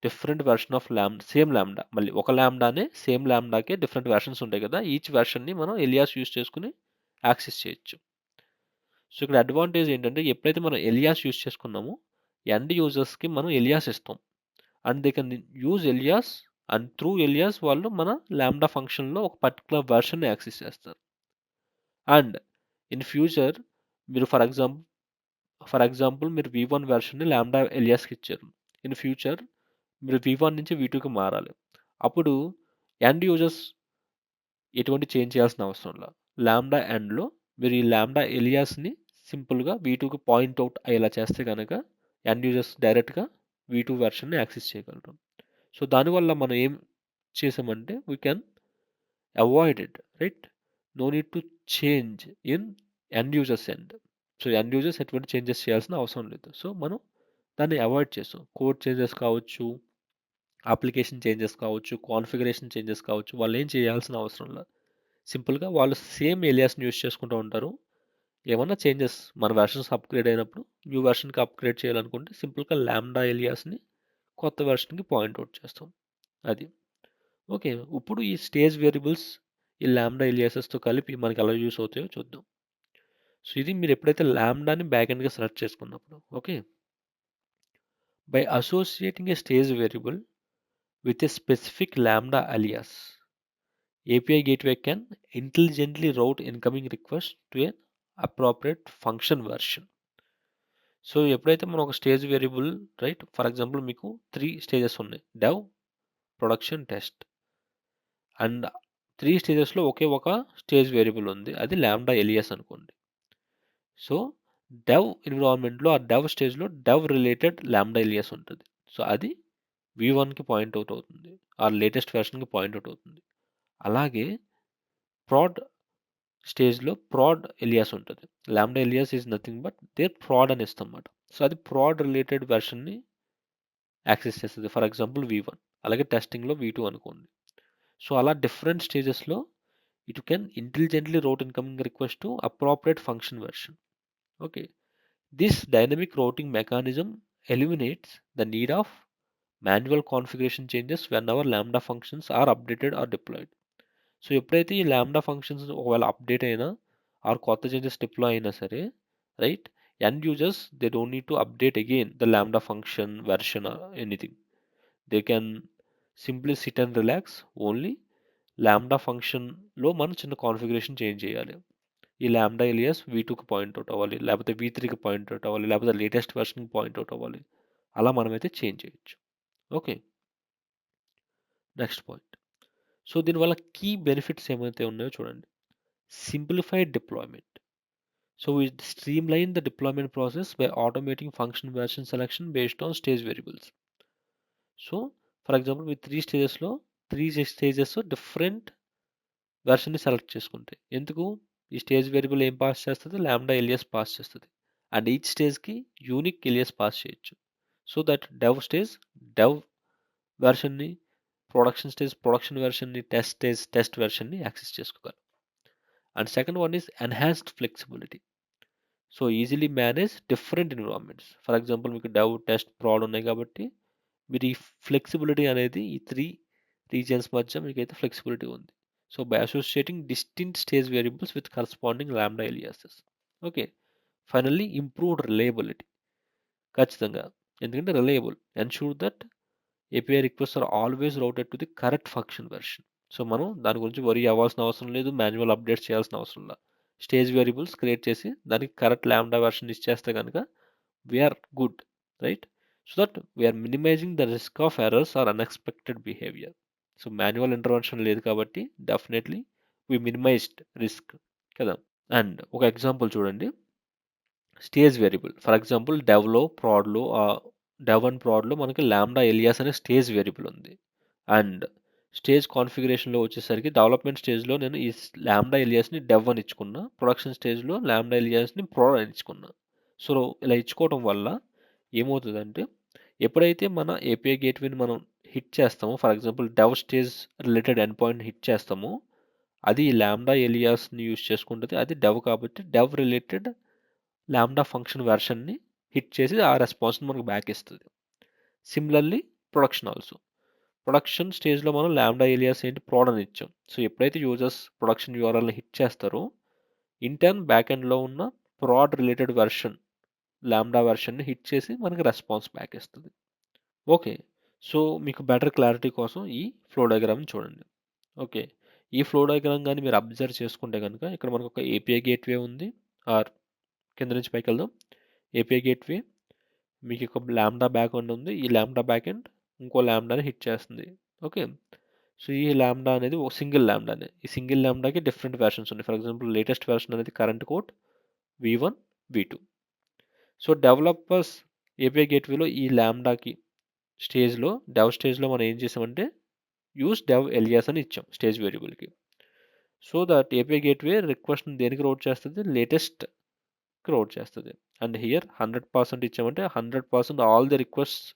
different version of same ల్యాండా, మళ్ళీ ఒక ల్యాండానే సేమ్ ల్యాండాకే డిఫరెంట్ వెర్షన్స్ ఉంటాయి కదా, ఈచ్ వెర్షన్ని మనం ఎలియాస్ యూస్ చేసుకుని యాక్సెస్ చేయొచ్చు. సో ఇక్కడ అడ్వాంటేజ్ ఏంటంటే ఎప్పుడైతే మనం ఎలియాస్ యూస్ చేసుకున్నామో ఎండ్ యూజర్స్కి మనం ఎలియాస్ ఇస్తాం, and they can use alias, and through alias వాళ్ళు మన ల్యాండా ఫంక్షన్లో ఒక పర్టికులర్ వెర్షన్ని యాక్సెస్ చేస్తారు. అండ్ ఇన్ ఫ్యూచర్ మీరు ఫర్ ఎగ్జాంపుల్ మీరు V1 వెర్షన్ని ల్యాండా ఎలియాస్కి ఇచ్చారు. ఇన్ ఫ్యూచర్ మీరు V1 నుంచి V2కి మారాలి, అప్పుడు ఎండ్ యూజర్స్ ఎటువంటి చేంజ్ చేయాల్సిన అవసరం లేదు. ల్యాండా ఎండ్లో మీరు ఈ ల్యాండా ఎలియాస్ని సింపుల్గా V2కి పాయింట్ అవుట్ అయ్యేలా చేస్తే కనుక ఎండ్ యూజర్స్ డైరెక్ట్గా V2 వెర్షన్ని యాక్సెస్ చేయగలరు. సో దానివల్ల మనం ఏం చేసామంటే we can avoid it right, no need to change in end users end. So end users ఎటువంటి చేంజెస్ చేయాల్సిన అవసరం లేదు. సో మనం దాన్ని అవాయిడ్ చేస్తాం. కోడ్ చేంజెస్ కావచ్చు, అప్లికేషన్ చేంజెస్ కావచ్చు, కాన్ఫిగరేషన్ చేంజెస్ కావచ్చు, వాళ్ళు ఏం చేయాల్సిన అవసరం లేదు. సింపుల్గా వాళ్ళు సేమ్ ఎలియాస్ని యూస్ చేసుకుంటూ ఉంటారు. ఏమన్నా చేంజెస్ మన వెర్షన్స్ అప్గ్రేడ్ అయినప్పుడు న్యూ వెర్షన్కి అప్గ్రేడ్ చేయాలనుకుంటే సింపుల్గా ల్యాండా ఎలియాస్ని కొత్త వెర్షన్కి పాయింట్అవుట్ చేస్తాం. అది ఓకే. ఇప్పుడు ఈ స్టేజ్ వేరియబుల్స్ ఈ ల్యాండా ఎలియాసెస్తో కలిపి మనకి ఎలా యూస్ అవుతాయో చూద్దాం. సో ఇది మీరు ఎప్పుడైతే ల్యాండాని బ్యాక్ ఎండ్గా సెలెక్ట్ చేసుకున్నప్పుడు, okay, by associating A stage variable with a specific lambda alias, API gateway can intelligently route incoming requests to an appropriate function version. So ఎప్పుడైతే మనం ఒక stage variable right, for example మీకు 3 స్టేజెస్ ఉన్నాయి, డెవ్, ప్రొడక్షన్, టెస్ట్, అండ్ 3 స్టేజెస్లో ఒకే ఒక స్టేజ్ వేరియబుల్ ఉంది, అది ల్యాండా ఎలియాస్ అనుకోండి. సో డెవ్ ఎన్విరాన్మెంట్లో ఆ డెవ్ స్టేజ్లో డెవ్ రిలేటెడ్ లాంబ్డా ఎలియాస్ ఉంటుంది. సో అది V1కి పాయింట్ అవుట్ అవుతుంది, ఆ లేటెస్ట్ వెర్షన్కి పాయింట్ అవుట్ అవుతుంది. అలాగే ప్రాడ్ స్టేజ్లో ప్రాడ్ ఎలియాస్ ఉంటుంది. Lambda alias is nothing but there prod అని ఇస్తాం అన్నమాట. సో అది ప్రాడ్ రిలేటెడ్ వెర్షన్ని యాక్సెస్ చేస్తుంది. For example V1. అలాగే టెస్టింగ్లో V2 అనుకోండి. సో అలా డిఫరెంట్ స్టేజెస్లో it can intelligently route incoming request to appropriate function version. Okay. This dynamic routing mechanism eliminates the need of manual configuration changes when our lambda functions are updated or deployed. So ఎప్పుడైతే ఈ లాంబ్డా ఫంక్షన్స్ ఒకవేళ అప్డేట్ అయినా ఆర్ కొత్త చేంజెస్ డిప్లాయ్ అయినా సరే, right, end users they don't need to update again the lambda function version anything. They can simply SIT and relax. Only lambda ఫంక్షన్లో మనం చిన్న కాన్ఫిగరేషన్ చేంజ్ చేయాలి. ఈ లాంబ్డా ఎలియాస్ V2కి పాయింట్ అవుట్ అవ్వాలి, లేకపోతే V3కి పాయింట్ అవుట్ అవ్వాలి, లేకపోతే లేటెస్ట్ వెర్షన్కి పాయింట్ అవుట్ అవ్వాలి. అలా మనమైతే చేంజ్ చేయొచ్చు. Okay, next point. సో దీనివల్ల కీ బెనిఫిట్స్ ఏమైతే ఉన్నాయో చూడండి. Simplified deployment. So we streamline the deployment process by automating function version selection based on stage variables. So for example మీ త్రీ స్టేజెస్ డిఫరెంట్ వెర్షన్ని సెలెక్ట్ చేసుకుంటే ఎందుకు, ఈ స్టేజ్ వేరియబుల్ ఏం పాస్ చేస్తుంది, లాంబ్డా ఎలియాస్ పాస్ చేస్తుంది. అండ్ ఈచ్ స్టేజ్కి యూనిక్ ఎలియాస్ పాస్ చేయొచ్చు. So that dev stage dev వెర్షన్ని, ప్రొడక్షన్ వెర్షన్ని, టెస్ట్ వెర్షన్ని యాక్సెస్ చేసుకోగలరు. And second one is enhanced flexibility. So easily manage different environments. For example మీకు డెవ్, టెస్ట్, ప్రాడ్ ఉన్నాయి కాబట్టి మీరు ఈ ఫ్లెక్సిబిలిటీ అనేది ఈ త్రీ రీజియన్స్ మధ్య మీకైతే ఫ్లెక్సిబిలిటీ ఉంది. So by associating distinct stage variables with corresponding lambda aliases. Okay, finally improved reliability. ఖచ్చితంగా, ఎందుకంటే reliable ensure that API request are always routed to the correct function version. So మనం దాని గురించి వరీ అవ్వాల్సిన అవసరం లేదు, మాన్యువల్ అప్డేట్ చేయాల్సిన అవసరం లేదు. స్టేజ్ వేరియబుల్స్ క్రియేట్ చేసి దానికి కరెక్ట్ లాంబ్డా వెర్షన్ ఇచ్చేస్తే కనుక we're good, right? So that we're minimising the risk of errors or unexpected behaviour. So manual intervention లేదు కాబట్టి డెఫినెట్లీ వి మినిమైజ్డ్ రిస్క్ కదా. అండ్ ఒక ఎగ్జాంపుల్ చూడండి. Stage variable for example dev and ప్రాడ్లో మనకి లాంబ్డా ఎలియాస్ అనే స్టేజ్ వేరియబుల్ ఉంది. అండ్ స్టేజ్ కాన్ఫిగరేషన్లో వచ్చేసరికి డెవలప్మెంట్ స్టేజ్లో నేను ఈ లాంబ్డా ఎలియాస్ని డెవ్ అని ఇచ్చుకున్నా, ప్రొడక్షన్ స్టేజ్లో లాంబ్డా ఎలియాస్ని ప్రాడ్ అని ఇచ్చుకున్నా. సో ఇలా ఇచ్చుకోవడం వల్ల ఏమవుతుందంటే ఎప్పుడైతే మన ఏపీఐ గేట్వేని మనం హిట్ చేస్తామో, for example dev stage related end point hit చేస్తామో, అది లాంబ్డా ఎలియాస్ని యూజ్ చేసుకుంటుంది. అది డెవ్ కాబట్టి డెవ్ రిలేటెడ్ లాంబ్డా ఫంక్షన్ వెర్షన్ని హిట్ చేసి ఆ రెస్పాన్స్ని మనకు బ్యాక్ ఇస్తుంది. సిమిలర్లీ ప్రొడక్షన్ స్టేజ్లో మనం లాంబ్డా ఎలియాస్ ఏంటి, ప్రాడ్ అని ఇచ్చాం. సో ఎప్పుడైతే యూజర్స్ ప్రొడక్షన్ యూఆర్ఎల్ని హిట్ చేస్తారో ఇంటర్న్ బ్యాక్ ఎండ్లో ఉన్న ప్రాడ్ రిలేటెడ్ వెర్షన్ లాంబ్డా వెర్షన్ని హిట్ చేసి మనకి రెస్పాన్స్ బ్యాక్ ఇస్తుంది. ఓకే, సో మీకు బెటర్ క్లారిటీ కోసం ఈ ఫ్లో డయాగ్రామ్ని చూడండి. ఓకే, ఈ ఫ్లో డయాగ్రామ్ కానీ మీరు అబ్జర్వ్ చేసుకుంటే కనుక ఇక్కడ మనకు ఒక ఏపీఐ గేట్వే ఉంది. ఆర్ కింద నుంచి పైకి వెళ్దాం. ఏపీఐ గేట్వే మీకు ఒక లాంబ్డా బ్యాక్ ఎండ్ ఉంది. ఈ లాంబ్డా బ్యాక్ ఎండ్ ఇంకో లాంబ్డాని హిట్ చేస్తుంది. ఓకే, సో ఈ లాంబ్డా అనేది ఒక సింగిల్ లాంబ్డానే. ఈ సింగిల్ లాంబ్డాకి డిఫరెంట్ వెర్షన్స్ ఉన్నాయి. ఫర్ ఎగ్జాంపుల్ లేటెస్ట్ వెర్షన్ అనేది current code V1, V2. So developers API గేట్వేలో ఈ లాంబ్డాకి డెవ్ స్టేజ్లో మనం ఏం చేసామంటే యూస్ డెవ్ ఎలియాస్ అని ఇచ్చాం స్టేజ్ వేరియబుల్కి. సో దట్ ఏపీఐ గేట్వే రిక్వెస్ట్ని దేనికి రౌట్ చేస్తుంది, లేటెస్ట్కి రౌట్ చేస్తుంది. అండ్ హియర్ 100% ఇచ్చామంటే 100% all the request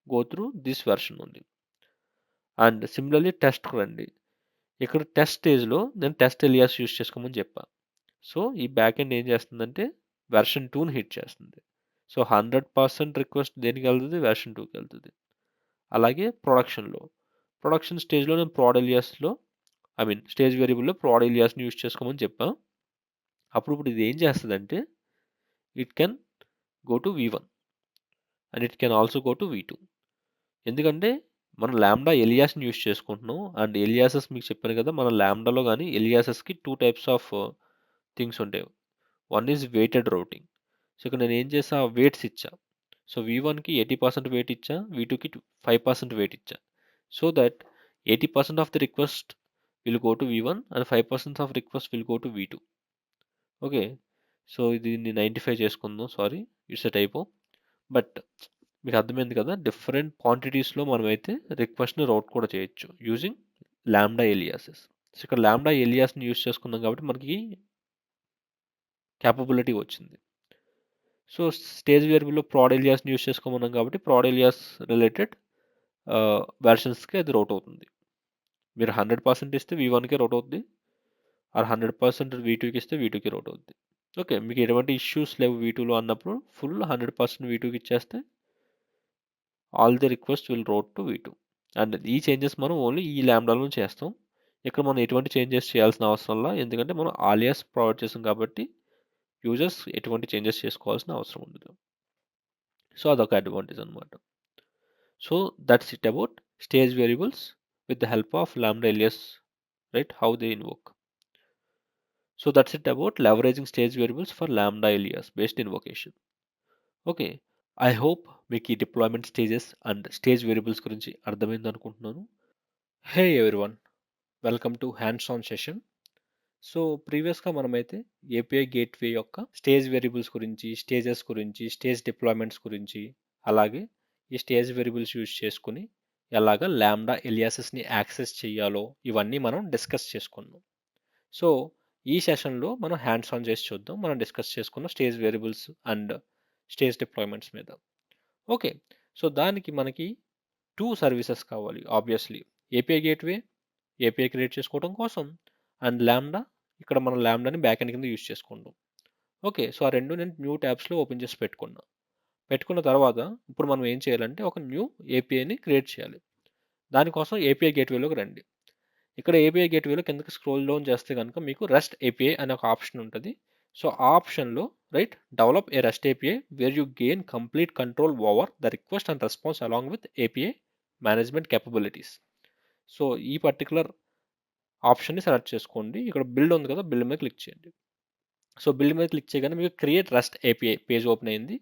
go through this version ఉంది. అండ్ సిమిలర్లీ టెస్ట్కి రండి. ఇక్కడ టెస్ట్ స్టేజ్లో నేను టెస్ట్ ఎలియాస్ యూస్ చేసుకోమని చెప్పాను. సో ఈ బ్యాక్ ఎండ్ ఏం చేస్తుందంటే వెర్షన్ 2ని హిట్ చేస్తుంది. సో 100% రిక్వెస్ట్ దేనికి వెళ్తుంది, వెర్షన్ 2కి వెళ్తుంది. అలాగే ప్రొడక్షన్ స్టేజ్లో నేను స్టేజ్ వేరియబుల్లో ప్రాడ్ ఎలియాస్ని యూస్ చేసుకోమని చెప్పాం. ఇప్పుడు ఇది ఏం చేస్తుందంటే it can go to V1 and it can also go to V2. ఎందుకంటే మనం లాంబ్డా ఎలియాస్ని యూస్ చేసుకుంటున్నాం. అండ్ ఎలియాసెస్ మీకు చెప్పాను కదా, మన లాంబ్డాలో కానీ ఎలియాసెస్కి 2 types ఆఫ్ థింగ్స్ ఉంటాయి. One is weighted routing. So ఇక్కడ నేను ఏం చేసా, వెయిట్స్ ఇచ్చా. సో V1కి 80% వెయిట్ ఇచ్చా, V2కి 5% వెయిట్ ఇచ్చా. So that 80% of the request will go to V1 and 5% of request will go to V2. Okay, so దీన్ని 95 చేసుకుందాం. Sorry, it's a typo. But మీకు అర్థమైంది కదా, డిఫరెంట్ క్వాంటిటీస్లో మనమైతే రిక్వెస్ట్ని రౌట్ కూడా చేయొచ్చు యూజింగ్ లాంబ్డా ఎలియాసెస్. సో ఇక్కడ లాంబ్డా ఎలియాస్ని యూజ్ చేసుకున్నాం కాబట్టి మనకి క్యాపబిలిటీ వచ్చింది. సో స్టేజ్ వేరియబుల్లో ప్రాడ్ ఎలియాస్ని యూజ్ చేసుకోమన్నాం కాబట్టి ప్రాడ్ ఎలియాస్ రిలేటెడ్ వెర్షన్స్కి అది రౌట్ అవుతుంది. మీరు 100% ఇస్తే V1కి రౌట్ అవుతుంది, ఆర్ 100% V2కి ఇస్తే V2కి రౌట్ అవుతుంది. ఓకే, మీకు ఎటువంటి ఇష్యూస్ లేవు V2లో అన్నప్పుడు ఫుల్ 100% V2కి ఇచ్చేస్తే all the request will route to V2. And ఈ చేంజెస్ మనం ఓన్లీ ఈ ల్యాంబ్డాలో చేస్తాం. ఇక్కడ మనం ఎటువంటి చేంజెస్ చేయాల్సిన అవసరం లేదు, ఎందుకంటే మనం ఆలియాస్ ప్రొవైడ్ చేస్తాం కాబట్టి యూజర్స్ ఎటువంటి చేంజెస్ చేసుకోవాల్సిన అవసరం ఉండదు. సో అదొక అడ్వాంటేజ్ అనమాట. So that's it about stage variables with the help of lambda alias, right, how they invoke. So that's it about leveraging stage variables for lambda alias based invocation. Okay, I hope మీకు ఈ deployment stages and stage variables గురించి అర్థమైంది అనుకుంటున్నాను. హే everyone, welcome to hands on session. So ప్రీవియస్గా మనమైతే ఏపీఐ గేట్వే యొక్క స్టేజ్ వేరియబుల్స్ గురించి, స్టేజెస్ గురించి, స్టేజ్ డిప్లాయ్మెంట్స్ గురించి, అలాగే ఈ స్టేజ్ వేరియబుల్స్ యూజ్ చేసుకుని ఎలాగ లాంబ్డా ఎలియాసెస్ని యాక్సెస్ చేయాలో ఇవన్నీ మనం డిస్కస్ చేసుకున్నాం. సో ఈ సెషన్లో మనం హ్యాండ్స్ ఆన్ చేసి చూద్దాం, మనం డిస్కస్ చేసుకున్న stage variables and stage deployments మీద. ఓకే, సో దానికి మనకి 2 సర్వీసెస్ కావాలి obviously. API gateway API create చేసుకోవడం కోసం, అండ్ లాంబ్డా, ఇక్కడ మనం లాంబ్డాని బ్యాక్ ఎండ్ కింద యూజ్ చేసుకుంటాం. ఓకే, సో ఆ రెండు నేను న్యూ ట్యాబ్స్లో ఓపెన్ చేసి పెట్టుకున్న తర్వాత ఇప్పుడు మనం ఏం చేయాలంటే ఒక న్యూ ఏపీఐని క్రియేట్ చేయాలి. దానికోసం ఏపీఐ గేట్వేలోకి రండి. ఇక్కడ ఏపీఐ గేట్వేలో కిందకి స్క్రోల్ డౌన్ చేస్తే కనుక మీకు రెస్ట్ ఏపీఐ అనే ఒక ఆప్షన్ ఉంటుంది. సో ఆ ఆప్షన్లో right, develop a rest API where you gain complete control over the request and response along with API management capabilities. So ఈ పర్టికులర్ ఆప్షన్ని సెలెక్ట్ చేసుకోండి. ఇక్కడ బిల్డ్ ఉంది కదా, బిల్డ్ మీద క్లిక్ చేయండి. సో బిల్డ్ మీద క్లిక్ చేయగానే మీకు create REST API page open అయింది.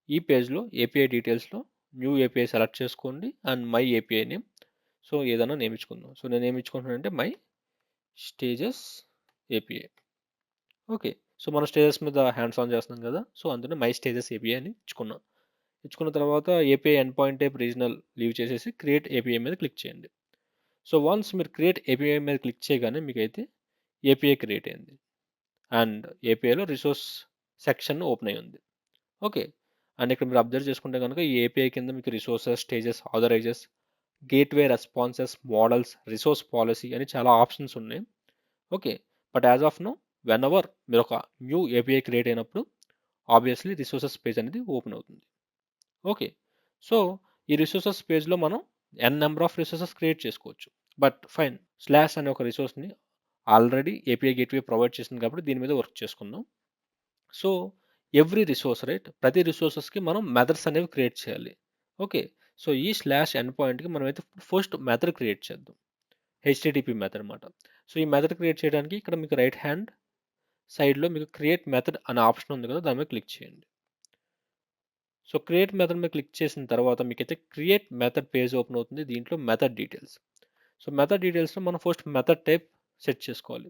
ఈ పేజ్లో ఏపీఐ డీటెయిల్స్లో న్యూ ఏపీఐ సెలెక్ట్ చేసుకోండి and my API name, so ఏదైనా నేమ్ ఇచ్చుకుందాం. సో నేను ఏమి ఇచ్చుకుంటున్నానంటే my stages API. Okay, so మన స్టేజెస్ మీద హ్యాండ్స్ ఆన్ చేస్తున్నాం కదా, సో అందులో మై స్టేజెస్ ఏపీఐ అని ఇచ్చుకున్న తర్వాత API end point type regional leave చేసేసి క్రియేట్ ఏపీఐ మీద క్లిక్ చేయండి. సో వన్స్ మీరు క్రియేట్ ఏపీఐ మీద క్లిక్ చేయగానే మీకు అయితే ఏపీఐ క్రియేట్ అయింది అండ్ ఏపీఐలో రిసోర్స్ సెక్షన్ ఓపెన్ అయి ఉంది. ఓకే, అండ్ ఇక్కడ మీరు అబ్జర్వ్ చేసుకుంటే కనుక ఈ ఏపీఐ కింద మీకు resources, stages, authorizes, gateway responses, models, resource policy అని చాలా ఆప్షన్స్ ఉన్నాయి. Okay, but as of now whenever మీరు ఒక న్యూ ఏపీఐ క్రియేట్ అయినప్పుడు ఆబ్వియస్లీ రిసోర్సెస్ పేజ్ అనేది ఓపెన్ అవుతుంది. ఓకే, సో ఈ రిసోర్సెస్ పేజ్లో మనం n number of resources create చేసుకోవచ్చు. బట్ ఫైన్, స్లాష్ అనే ఒక రిసోర్స్ని ఆల్రెడీ ఏపీఐ గేట్వే ప్రొవైడ్ చేసింది కాబట్టి దీని మీద వర్క్ చేసుకుందాం. సో ఎవ్రీ రిసోర్స్, రైట్, ప్రతి రిసోర్సెస్కి మనం మెథడ్స్ అనేవి క్రియేట్ చేయాలి. ఓకే, సో ఈ స్లాష్ ఎండ్ పాయింట్కి మనం అయితే ఫస్ట్ మెథడ్ క్రియేట్ చేద్దాం, హెచ్టిటిపి మెథడ్ అనమాట. సో ఈ మెథడ్ క్రియేట్ చేయడానికి ఇక్కడ మీకు రైట్ హ్యాండ్ సైడ్లో మీకు క్రియేట్ మెథడ్ అనే ఆప్షన్ ఉంది కదా, దాని మీద క్లిక్ చేయండి. సో క్రియేట్ మెథడ్ మీద క్లిక్ చేసిన తర్వాత మీకైతే క్రియేట్ మెథడ్ పేజ్ ఓపెన్ అవుతుంది. దీంట్లో మెథడ్ డీటెయిల్స్, సో మెథడ్ డీటెయిల్స్లో మనం ఫస్ట్ మెథడ్ టైప్ సెట్ చేసుకోవాలి.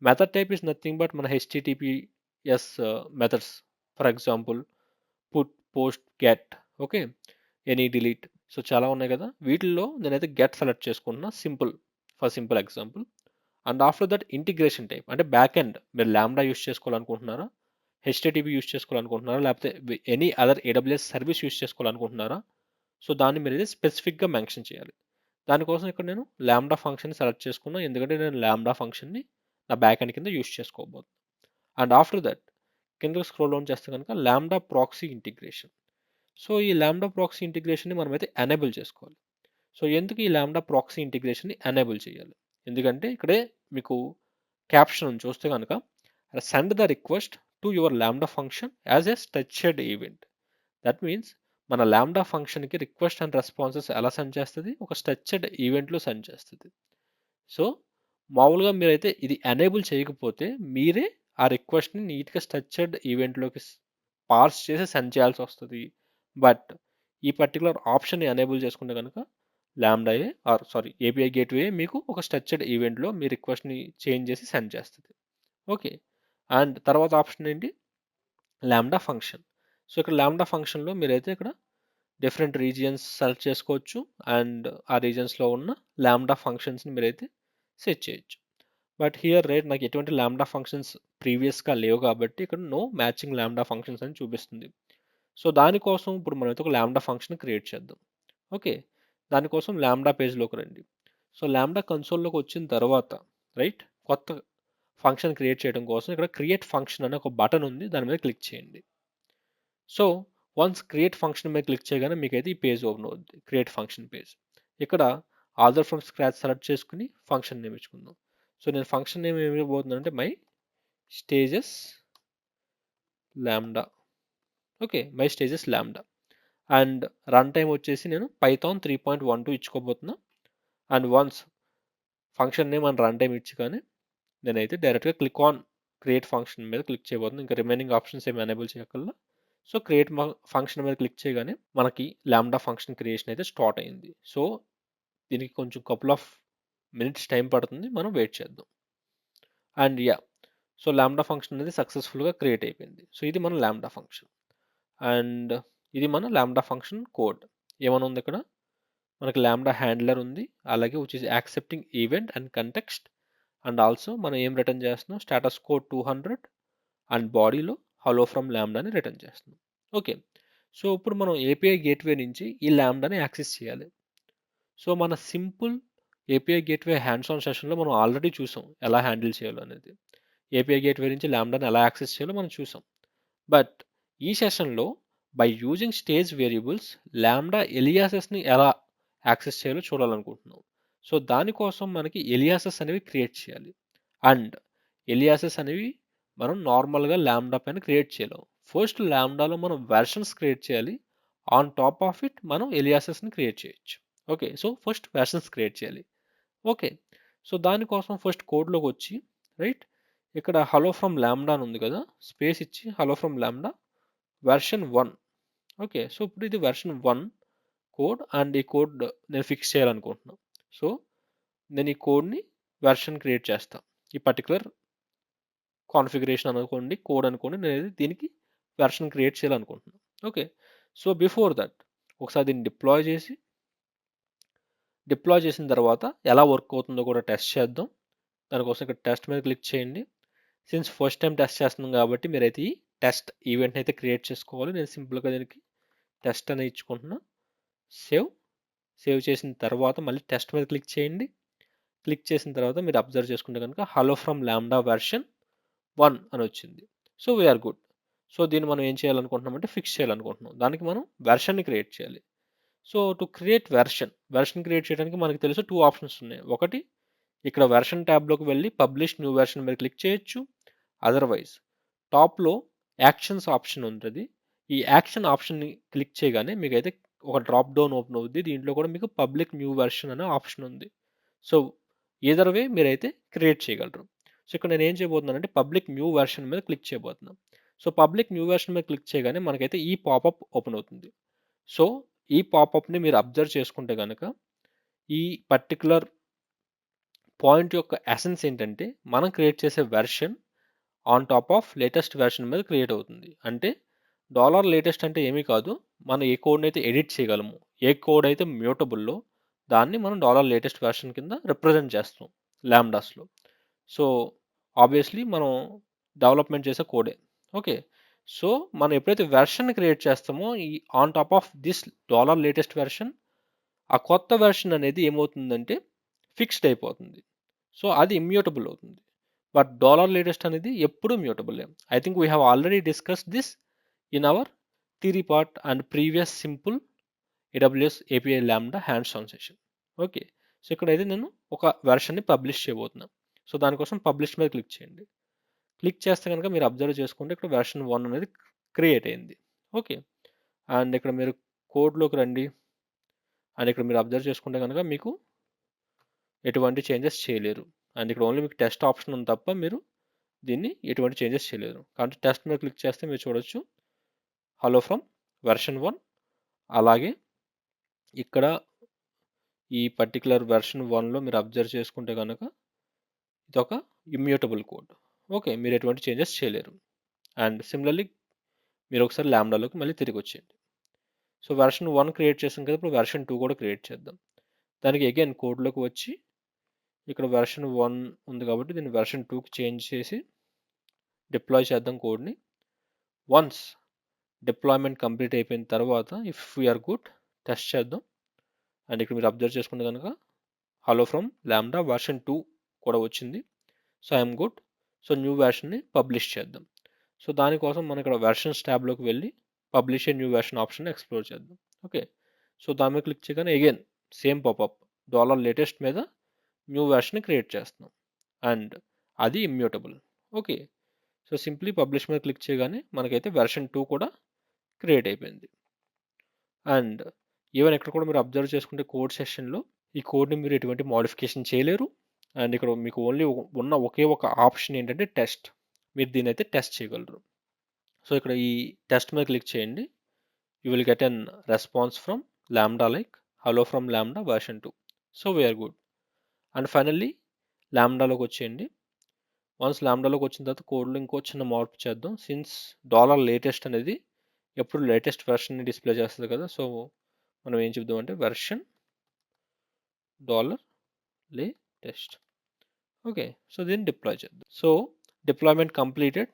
Method type is nothing but మన HTTPS methods, for example put, post, get, okay, any, delete, so చాలా ఉన్నాయి కదా. వీటిల్లో నేనైతే గెట్ సెలెక్ట్ చేసుకున్నా for simple example. And after that integration type, అంటే బ్యాక్ ఎండ్ మీరు లాంబ్డా యూస్ చేసుకోవాలనుకుంటున్నారా, హెచ్టిటిపి యూస్ చేసుకోవాలనుకుంటున్నారా, లేకపోతే any other AWS service use చేసుకోవాలనుకుంటున్నారా, సో దాన్ని మీరు అయితే స్పెసిఫిక్గా మెన్షన్ చేయాలి. దానికోసం ఇక్కడ నేను లాంబ్డా ఫంక్షన్ని సెలెక్ట్ చేసుకున్నాను, ఎందుకంటే నేను లాంబ్డా ఫంక్షన్ని నా బ్యాక్ ఎండ్ కింద యూస్ చేసుకోబోతున్నాను. అండ్ ఆఫ్టర్ దట్ కిందకు స్క్రోల్ డౌన్ చేస్తే కనుక లాంబ్డా ప్రాక్సీ ఇంటిగ్రేషన్. సో ఈ లాంబ్డా ప్రాక్సీ ఇంటిగ్రేషన్ని మనమైతే ఎనేబుల్ చేసుకోవాలి. సో ఎందుకు ఈ లాంబ్డా ప్రాక్సీ ఇంటిగ్రేషన్ని ఎనేబుల్ చేయాలి, ఎందుకంటే ఇక్కడే మీకు క్యాప్షన్ చూస్తే కనుక send the request to your lambda function as a structured event. That means మన లాంబ్డా ఫంక్షన్కి రిక్వెస్ట్ అండ్ రెస్పాన్సెస్ ఎలా సెండ్ చేస్తుంది, ఒక స్ట్రక్చర్డ్ ఈవెంట్లో సెండ్ చేస్తుంది. సో మామూలుగా మీరైతే ఇది ఎనేబుల్ చేయకపోతే మీరే ఆ రిక్వెస్ట్ని నీట్గా స్ట్రక్చర్డ్ ఈవెంట్లోకి పార్స్ చేసి సెండ్ చేయాల్సి వస్తుంది. బట్ ఈ పర్టికులర్ ఆప్షన్ని ఎనేబుల్ చేసుకుంటే కనుక లాంబ్డాయే ఏపీఐ గేట్వే మీకు ఒక స్ట్రక్చర్డ్ ఈవెంట్లో మీ రిక్వెస్ట్ని చేంజ్ చేసి సెండ్ చేస్తుంది. ఓకే, అండ్ తర్వాత ఆప్షన్ ఏంటి, లాంబ్డా ఫంక్షన్. సో ఇక్కడ లాంబ్డా ఫంక్షన్లో మీరైతే ఇక్కడ డిఫరెంట్ రీజియన్స్ సెలెక్ట్ చేసుకోవచ్చు అండ్ ఆ రీజియన్స్లో ఉన్న లాంబ్డా ఫంక్షన్స్ని మీరైతే సెట్ చేయొచ్చు. బట్ హియర్ రైట్ నాకు ఎటువంటి లాంబ్డా ఫంక్షన్స్ ప్రీవియస్గా లేవు కాబట్టి ఇక్కడ నో మ్యాచింగ్ లాంబ్డా ఫంక్షన్స్ అని చూపిస్తుంది. సో దానికోసం ఇప్పుడు మనమైతే ఒక లాంబ్డా ఫంక్షన్ క్రియేట్ చేద్దాం. ఓకే, దానికోసం లాంబ్డా పేజ్లోకి రండి. సో లాంబ్డా కన్సోల్లోకి వచ్చిన తర్వాత రైట్ కొత్త ఫంక్షన్ క్రియేట్ చేయడం కోసం ఇక్కడ క్రియేట్ ఫంక్షన్ అనే ఒక బటన్ ఉంది, దాని మీద క్లిక్ చేయండి. సో వన్స్ క్రియేట్ ఫంక్షన్ మీద క్లిక్ చేయగానే మీకైతే ఈ పేజ్ ఓపెన్ అవుద్ది, క్రియేట్ ఫంక్షన్ పేజ్. ఇక్కడ ఆర్డర్ ఫ్రమ్ స్క్రాచ్ సెలెక్ట్ చేసుకుని ఫంక్షన్ నేమ్ ఇచ్చుకుందాం. సో నేను ఫంక్షన్ నేమ్ ఏమి ఇవ్వబోతున్నానంటే my stages lambda. Okay, my stages lambda and run time వచ్చేసి నేను పైథాన్ 3.12 ఇచ్చుకోబోతున్నా. And once function name and run time ఇచ్చుకొని నేనైతే డైరెక్ట్గా క్లిక్ ఆన్ క్రియేట్ ఫంక్షన్ మీద క్లిక్ చేయబోతున్నాను. ఇంకా రిమైనింగ్ ఆప్షన్స్ ఏమి ఎనేబుల్ చేయగల. సో క్రియేట్ ఫంక్షన్ మీద క్లిక్ చేయగానే మనకి లాంబ్డా ఫంక్షన్ క్రియేషన్ అయితే స్టార్ట్ అయింది. సో దీనికి కొంచెం కపుల్ ఆఫ్ మినిట్స్ టైం పడుతుంది, మనం వెయిట్ చేద్దాం. And yeah, so lambda function అనేది సక్సెస్ఫుల్గా క్రియేట్ అయిపోయింది. సో ఇది మన లాంబ్డా ఫంక్షన్ అండ్ ఇది మన లాంబ్డా ఫంక్షన్ కోడ్. ఏమైనా ఉంది ఇక్కడ మనకి లాంబ్డా హ్యాండ్లర్ ఉంది, అలాగే which is accepting event and context and also మనం ఏం రిటర్న్ చేస్తున్నాం స్టేటస్ కోడ్ 200 అండ్ బాడీలో హలో ఫ్రమ్ లాంబ్డాని రిటర్న్ చేస్తున్నాం. ఓకే, సో ఇప్పుడు మనం ఏపీఐ గేట్వే నుంచి ఈ లాంబ్డాని యాక్సెస్ చేయాలి. సో మన simple API gateway hands on సెషన్లో మనం ఆల్రెడీ చూసాం ఎలా హ్యాండిల్ చేయాలో అనేది. ఏపీఐ గేట్వే నుంచి లాంబ్డాని ఎలా యాక్సెస్ చేయాలో మనం చూసాం. బట్ ఈ సెషన్లో by using stage variables lambda ఎలియాసెస్ని ఎలా యాక్సెస్ చేయాలో చూడాలనుకుంటున్నాం. సో దానికోసం మనకి ఎలియాసెస్ అనేవి క్రియేట్ చేయాలి అండ్ ఎలియాసెస్ అనేవి మనం నార్మల్గా లాంబ్డా పైన క్రియేట్ చేయలేం. ఫస్ట్ లాంబ్డాలో మనం వెర్షన్స్ క్రియేట్ చేయాలి, ఆన్ టాప్ ఆఫ్ ఇట్ మనం ఎలియాసెస్ని క్రియేట్ చేయొచ్చు. Okay, so first versions create చేయాలి. ఓకే, సో దానికోసం ఫస్ట్ కోడ్లోకి వచ్చి రైట్ ఇక్కడ హలో ఫ్రమ్ లాంబ్డా అని ఉంది కదా, స్పేస్ ఇచ్చి hello from lambda version 1. Okay, so ఇప్పుడు ఇది వెర్షన్ 1 కోడ్ అండ్ ఈ కోడ్ నేను ఫిక్స్ చేయాలనుకుంటున్నాను. సో నేను ఈ కోడ్ని వెర్షన్ క్రియేట్ చేస్తాను, ఈ పర్టికులర్ కాన్ఫిగరేషన్ అనుకోండి, కోడ్ అనుకోండి, నేను దీనికి వెర్షన్ క్రియేట్ చేయాలనుకుంటున్నాను. ఓకే, సో బిఫోర్ దట్ ఒకసారి దీన్ని డిప్లాయ్ చేసిన తర్వాత ఎలా వర్క్ అవుతుందో కూడా టెస్ట్ చేద్దాం. దానికోసం ఇక్కడ టెస్ట్ మీద క్లిక్ చేయండి. సిన్స్ ఫస్ట్ టైం టెస్ట్ చేస్తున్నాం కాబట్టి మీరైతే ఈ టెస్ట్ ఈవెంట్ని అయితే క్రియేట్ చేసుకోవాలి. నేను సింపుల్గా దీనికి టెస్ట్ అని ఇచ్చుకుంటున్నా. సేవ్ చేసిన తర్వాత మళ్ళీ టెస్ట్ మీద క్లిక్ చేయండి. క్లిక్ చేసిన తర్వాత మీరు అబ్జర్వ్ చేసుకుంటే కనుక హలో ఫ్రమ్ లాంబ్డా వెర్షన్ 1 అని వచ్చింది. So we're good. సో దీన్ని మనం ఏం చేయాలనుకుంటున్నామంటే ఫిక్స్ చేయాలనుకుంటున్నాం. దానికి మనం వెర్షన్ని క్రియేట్ చేయాలి. So to create version create చేయడానికి మనకి తెలుసు 2 ఆప్షన్స్ ఉన్నాయి. ఒకటి ఇక్కడ వెర్షన్ ట్యాబ్లోకి వెళ్ళి పబ్లిష్ న్యూ వెర్షన్ మీద క్లిక్ చేయొచ్చు. అదర్వైజ్ టాప్లో యాక్షన్స్ ఆప్షన్ ఉంటుంది. ఈ యాక్షన్ ఆప్షన్ని క్లిక్ చేయగానే మీకైతే ఒక డ్రాప్ డౌన్ ఓపెన్ అవుద్ది. దీంట్లో కూడా మీకు పబ్లిక్ న్యూ వెర్షన్ అనే ఆప్షన్ ఉంది. సో ఈదర్ వే మీరైతే క్రియేట్ చేయగలరు. సో ఇక్కడ నేను ఏం చేయబోతున్నానంటే పబ్లిక్ న్యూ వెర్షన్ మీద క్లిక్ చేయబోతున్నాను. సో పబ్లిక్ న్యూ వెర్షన్ మీద క్లిక్ చేయగానే మనకైతే ఈ పాపప్ ఓపెన్ అవుతుంది. సో ఈ పాపప్ని మీరు అబ్జర్వ్ చేసుకుంటే కనుక ఈ పర్టికులర్ పాయింట్ యొక్క ఎసెన్స్ ఏంటంటే మనం క్రియేట్ చేసే version on top of latus version మీద క్రియేట్ అవుతుంది. అంటే $లేటెస్ట్ అంటే ఏమీ కాదు, మనం ఏ కోడ్ని అయితే ఎడిట్ చేయగలము, ఏ కోడ్ అయితే మ్యూటబుల్లో దాన్ని మనం $లేటెస్ట్ వెర్షన్ కింద రిప్రజెంట్ చేస్తాం లాంబ్డాస్లో. సో ఆబ్వియస్లీ మనం డెవలప్మెంట్ చేసే కోడే. ఓకే, సో మనం ఎప్పుడైతే వెర్షన్ క్రియేట్ చేస్తామో ఈ on top of this $latest version ఆ కొత్త వెర్షన్ అనేది ఏమవుతుందంటే ఫిక్స్డ్ అయిపోతుంది. సో అది ఇమ్యూటబుల్ అవుతుంది. బట్ $లేటెస్ట్ అనేది ఎప్పుడు mutable. I think we have already discuss this in our theory part and previous simple AWS API lambda hands on session. Okay, so ఇక్కడైతే నేను ఒక వెర్షన్ని పబ్లిష్ చేయబోతున్నాను. సో దానికోసం పబ్లిష్ మీద క్లిక్ చేయండి. క్లిక్ చేస్తే కనుక మీరు అబ్జర్వ్ చేసుకుంటే ఇక్కడ వెర్షన్ 1 అనేది క్రియేట్ అయింది. ఓకే, అండ్ ఇక్కడ మీరు కోడ్లోకి రండి అండ్ ఇక్కడ మీరు అబ్జర్వ్ చేసుకుంటే కనుక మీకు ఎటువంటి చేంజెస్ చేయలేరు. అండ్ ఇక్కడ ఓన్లీ మీకు టెస్ట్ ఆప్షన్ ఉంది తప్ప మీరు దీన్ని ఎటువంటి చేంజెస్ చేయలేరు. కాబట్టి టెస్ట్ మీద క్లిక్ చేస్తే మీరు చూడొచ్చు హలో ఫ్రమ్ వెర్షన్ 1. అలాగే ఇక్కడ ఈ పర్టికులర్ వెర్షన్ 1లో మీరు అబ్జర్వ్ చేసుకుంటే కనుక ఇది ఒక ఇమ్యూటబుల్ కోడ్. ఓకే, మీరు ఎటువంటి చేంజెస్ చేయలేరు. అండ్ సిమిలర్లీ మీరు ఒకసారి ల్యాండాలోకి మళ్ళీ తిరిగి వచ్చేయండి. సో వెర్షన్ 1 క్రియేట్ చేసాం కదా, ఇప్పుడు వెర్షన్ 2 కూడా క్రియేట్ చేద్దాం. దానికి అగైన్ కోడ్లోకి వచ్చి ఇక్కడ వెర్షన్ 1 ఉంది కాబట్టి దీన్ని వెర్షన్ 2కి చేంజ్ చేసి డిప్లాయ్ చేద్దాం కోడ్ని. వన్స్ డిప్లాయ్మెంట్ కంప్లీట్ అయిపోయిన తర్వాత ఇఫ్ వీఆర్ గుడ్ టెస్ట్ చేద్దాం. అండ్ ఇక్కడ మీరు అబ్జర్వ్ చేసుకుంటే కనుక హలో ఫ్రమ్ ల్యాండా వెర్షన్ 2 కూడా వచ్చింది. So I'm good. So new వెర్షన్ని పబ్లిష్ చేద్దాం. సో దానికోసం మనం ఇక్కడ వెర్షన్స్ ట్యాబ్లోకి వెళ్ళి publish a new version option explore చేద్దాం. ఓకే, సో దాని మీద క్లిక్ చేయగానే అగైన్ సేమ్ పాపప్ $లేటెస్ట్ మీద న్యూ వెర్షన్ క్రియేట్ చేస్తున్నాం అండ్ అది immutable. Okay, so simply publish మీద క్లిక్ చేయగానే మనకైతే వెర్షన్ 2 కూడా క్రియేట్ అయిపోయింది. అండ్ ఈవెన్ ఇక్కడ కూడా మీరు అబ్జర్వ్ చేసుకుంటే కోడ్ సెషన్లో ఈ కోడ్ని మీరు ఎటువంటి మోడిఫికేషన్ చేయలేరు. అండ్ ఇక్కడ మీకు ఓన్లీ ఉన్న ఒకే ఒక ఆప్షన్ ఏంటంటే టెస్ట్. మీరు దీన్ని అయితే టెస్ట్ చేయగలరు. సో ఇక్కడ ఈ టెస్ట్ మీద క్లిక్ చేయండి. You will get an response from lambda like hello from lambda version 2. So we're good. And finally ల్యాండాలోకి వచ్చేయండి. వన్స్ ల్యాండాలోకి వచ్చిన తర్వాత కోడ్లో ఇంకో చిన్న మార్పు చేద్దాం. సిన్స్ $లేటెస్ట్ అనేది ఎప్పుడు లేటెస్ట్ వెర్షన్ని డిస్ప్లే చేస్తుంది కదా, సో మనం ఏం చెప్దాం అంటే వెర్షన్ $లేటెస్ట్. ఓకే, సో దీన్ని డిప్లాయ్ చేద్దాం. So deployment completed.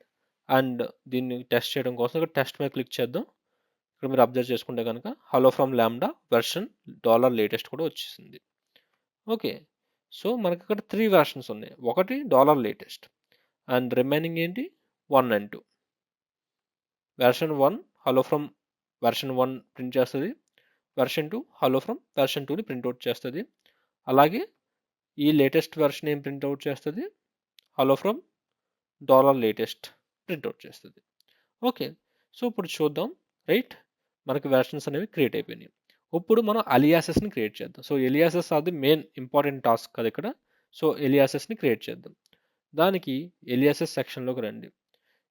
అండ్ దీన్ని టెస్ట్ చేయడం కోసం ఇక్కడ టెస్ట్ మీద క్లిక్ చేద్దాం. ఇక్కడ మీరు అబ్జర్వ్ చేసుకుంటే కనుక hello from lambda version $latest కూడా వచ్చేసింది. ఓకే, సో మనకి ఇక్కడ 3 వెర్షన్స్ ఉన్నాయి. ఒకటి $లేటెస్ట్ అండ్ రిమైనింగ్ ఏంటి 1 and 2. Version 1 hello from version 1 print చేస్తుంది. వెర్షన్ 2 హలో ఫ్రమ్ వెర్షన్ 2ని ప్రింట్అవుట్ చేస్తుంది. అలాగే ఈ లేటెస్ట్ వెర్షన్ ఏం ప్రింట్అవుట్ చేస్తుంది, హలో ఫ్రమ్ $లేటెస్ట్ ప్రింట్అవుట్ చేస్తుంది. ఓకే, సో ఇప్పుడు చూద్దాం. రైట్, మనకి వెర్షన్స్ అనేవి క్రియేట్ అయిపోయినాయి. ఇప్పుడు మనం అలియాసెస్ని క్రియేట్ చేద్దాం. So aliases are the main important task కదా ఇక్కడ. సో ఎలియాసెస్ని క్రియేట్ చేద్దాం. దానికి ఎలియాసెస్ సెక్షన్లోకి రండి.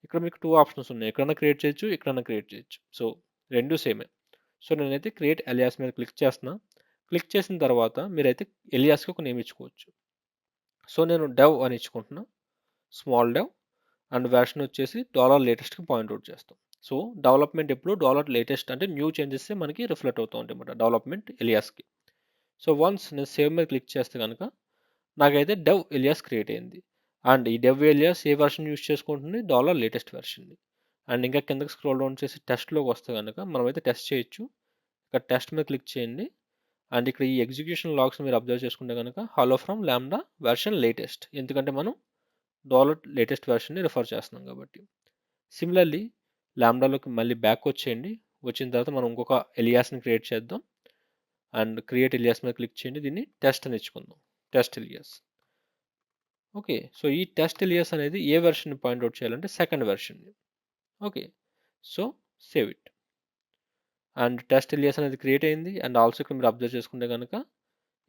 ఇక్కడ మీకు 2 ఆప్షన్స్ ఉన్నాయి. ఎక్కడన్నా క్రియేట్ చేయొచ్చు, ఎక్కడన్నా క్రియేట్ చేయొచ్చు. సో రెండు సేమే. సో నేనైతే క్రియేట్ ఎలియాస్ మీద క్లిక్ చేస్తున్నా. క్లిక్ చేసిన తర్వాత మీరైతే ఎలియాస్కి ఒక నేమ్ ఇచ్చుకోవచ్చు. సో నేను డెవ్ అని ఇచ్చుకుంటున్నా, స్మాల్ డెవ్. అండ్ వెర్షన్ వచ్చేసి $లేటెస్ట్కి పాయింట్అవుట్ చేస్తాం. సో డెవలప్మెంట్ ఎప్పుడు $లేటెస్ట్ అంటే న్యూ చేంజెస్ మనకి రిఫ్లెక్ట్ అవుతూ ఉంటాయి అన్నమాట డెవలప్మెంట్ ఎలియాస్కి. సో వన్స్ నేను సేవ్ మీద క్లిక్ చేస్తే కనుక నాకైతే డెవ్ ఎలియాస్ క్రియేట్ అయింది. అండ్ ఈ డెవ్ ఎలియాస్ ఏ వెర్షన్ యూస్ చేసుకుంటుంది, $లేటెస్ట్ వెర్షన్ని. అండ్ ఇంకా కిందకి స్క్రోల్ డౌన్ చేసి టెస్ట్లోకి వస్తే కనుక మనమైతే టెస్ట్ చేయొచ్చు. ఇక్కడ టెస్ట్ మీద క్లిక్ చేయండి. అండ్ ఇక్కడ ఈ ఎగ్జిక్యూషన్ లాగ్స్ మీరు అబ్జర్వ్ చేసుకుంటే కనుక hello from lambda version latest, ఎందుకంటే మనం $లేటెస్ట్ వెర్షన్ని రిఫర్ చేస్తున్నాం కాబట్టి. సిమిలర్లీ ల్యాండాలోకి మళ్ళీ బ్యాక్ వచ్చేయండి. వచ్చిన తర్వాత మనం ఇంకొక ఎలియాస్ని క్రియేట్ చేద్దాం. అండ్ క్రియేట్ ఎలియాస్ మీద క్లిక్ చేయండి. దీన్ని టెస్ట్ అని ఇచ్చుకుందాం, టెస్ట్ ఎలియాస్. ఓకే, సో ఈ టెస్ట్ ఎలియాస్ అనేది ఏ వెర్షన్ని పాయింట్అవుట్ చేయాలంటే సెకండ్ వెర్షన్ని. Okay, so save it. And test alias అనేది క్రియేట్ అయింది. అండ్ ఆల్సో ఇక్కడ మీరు అబ్జర్వ్ చేసుకుంటే కనుక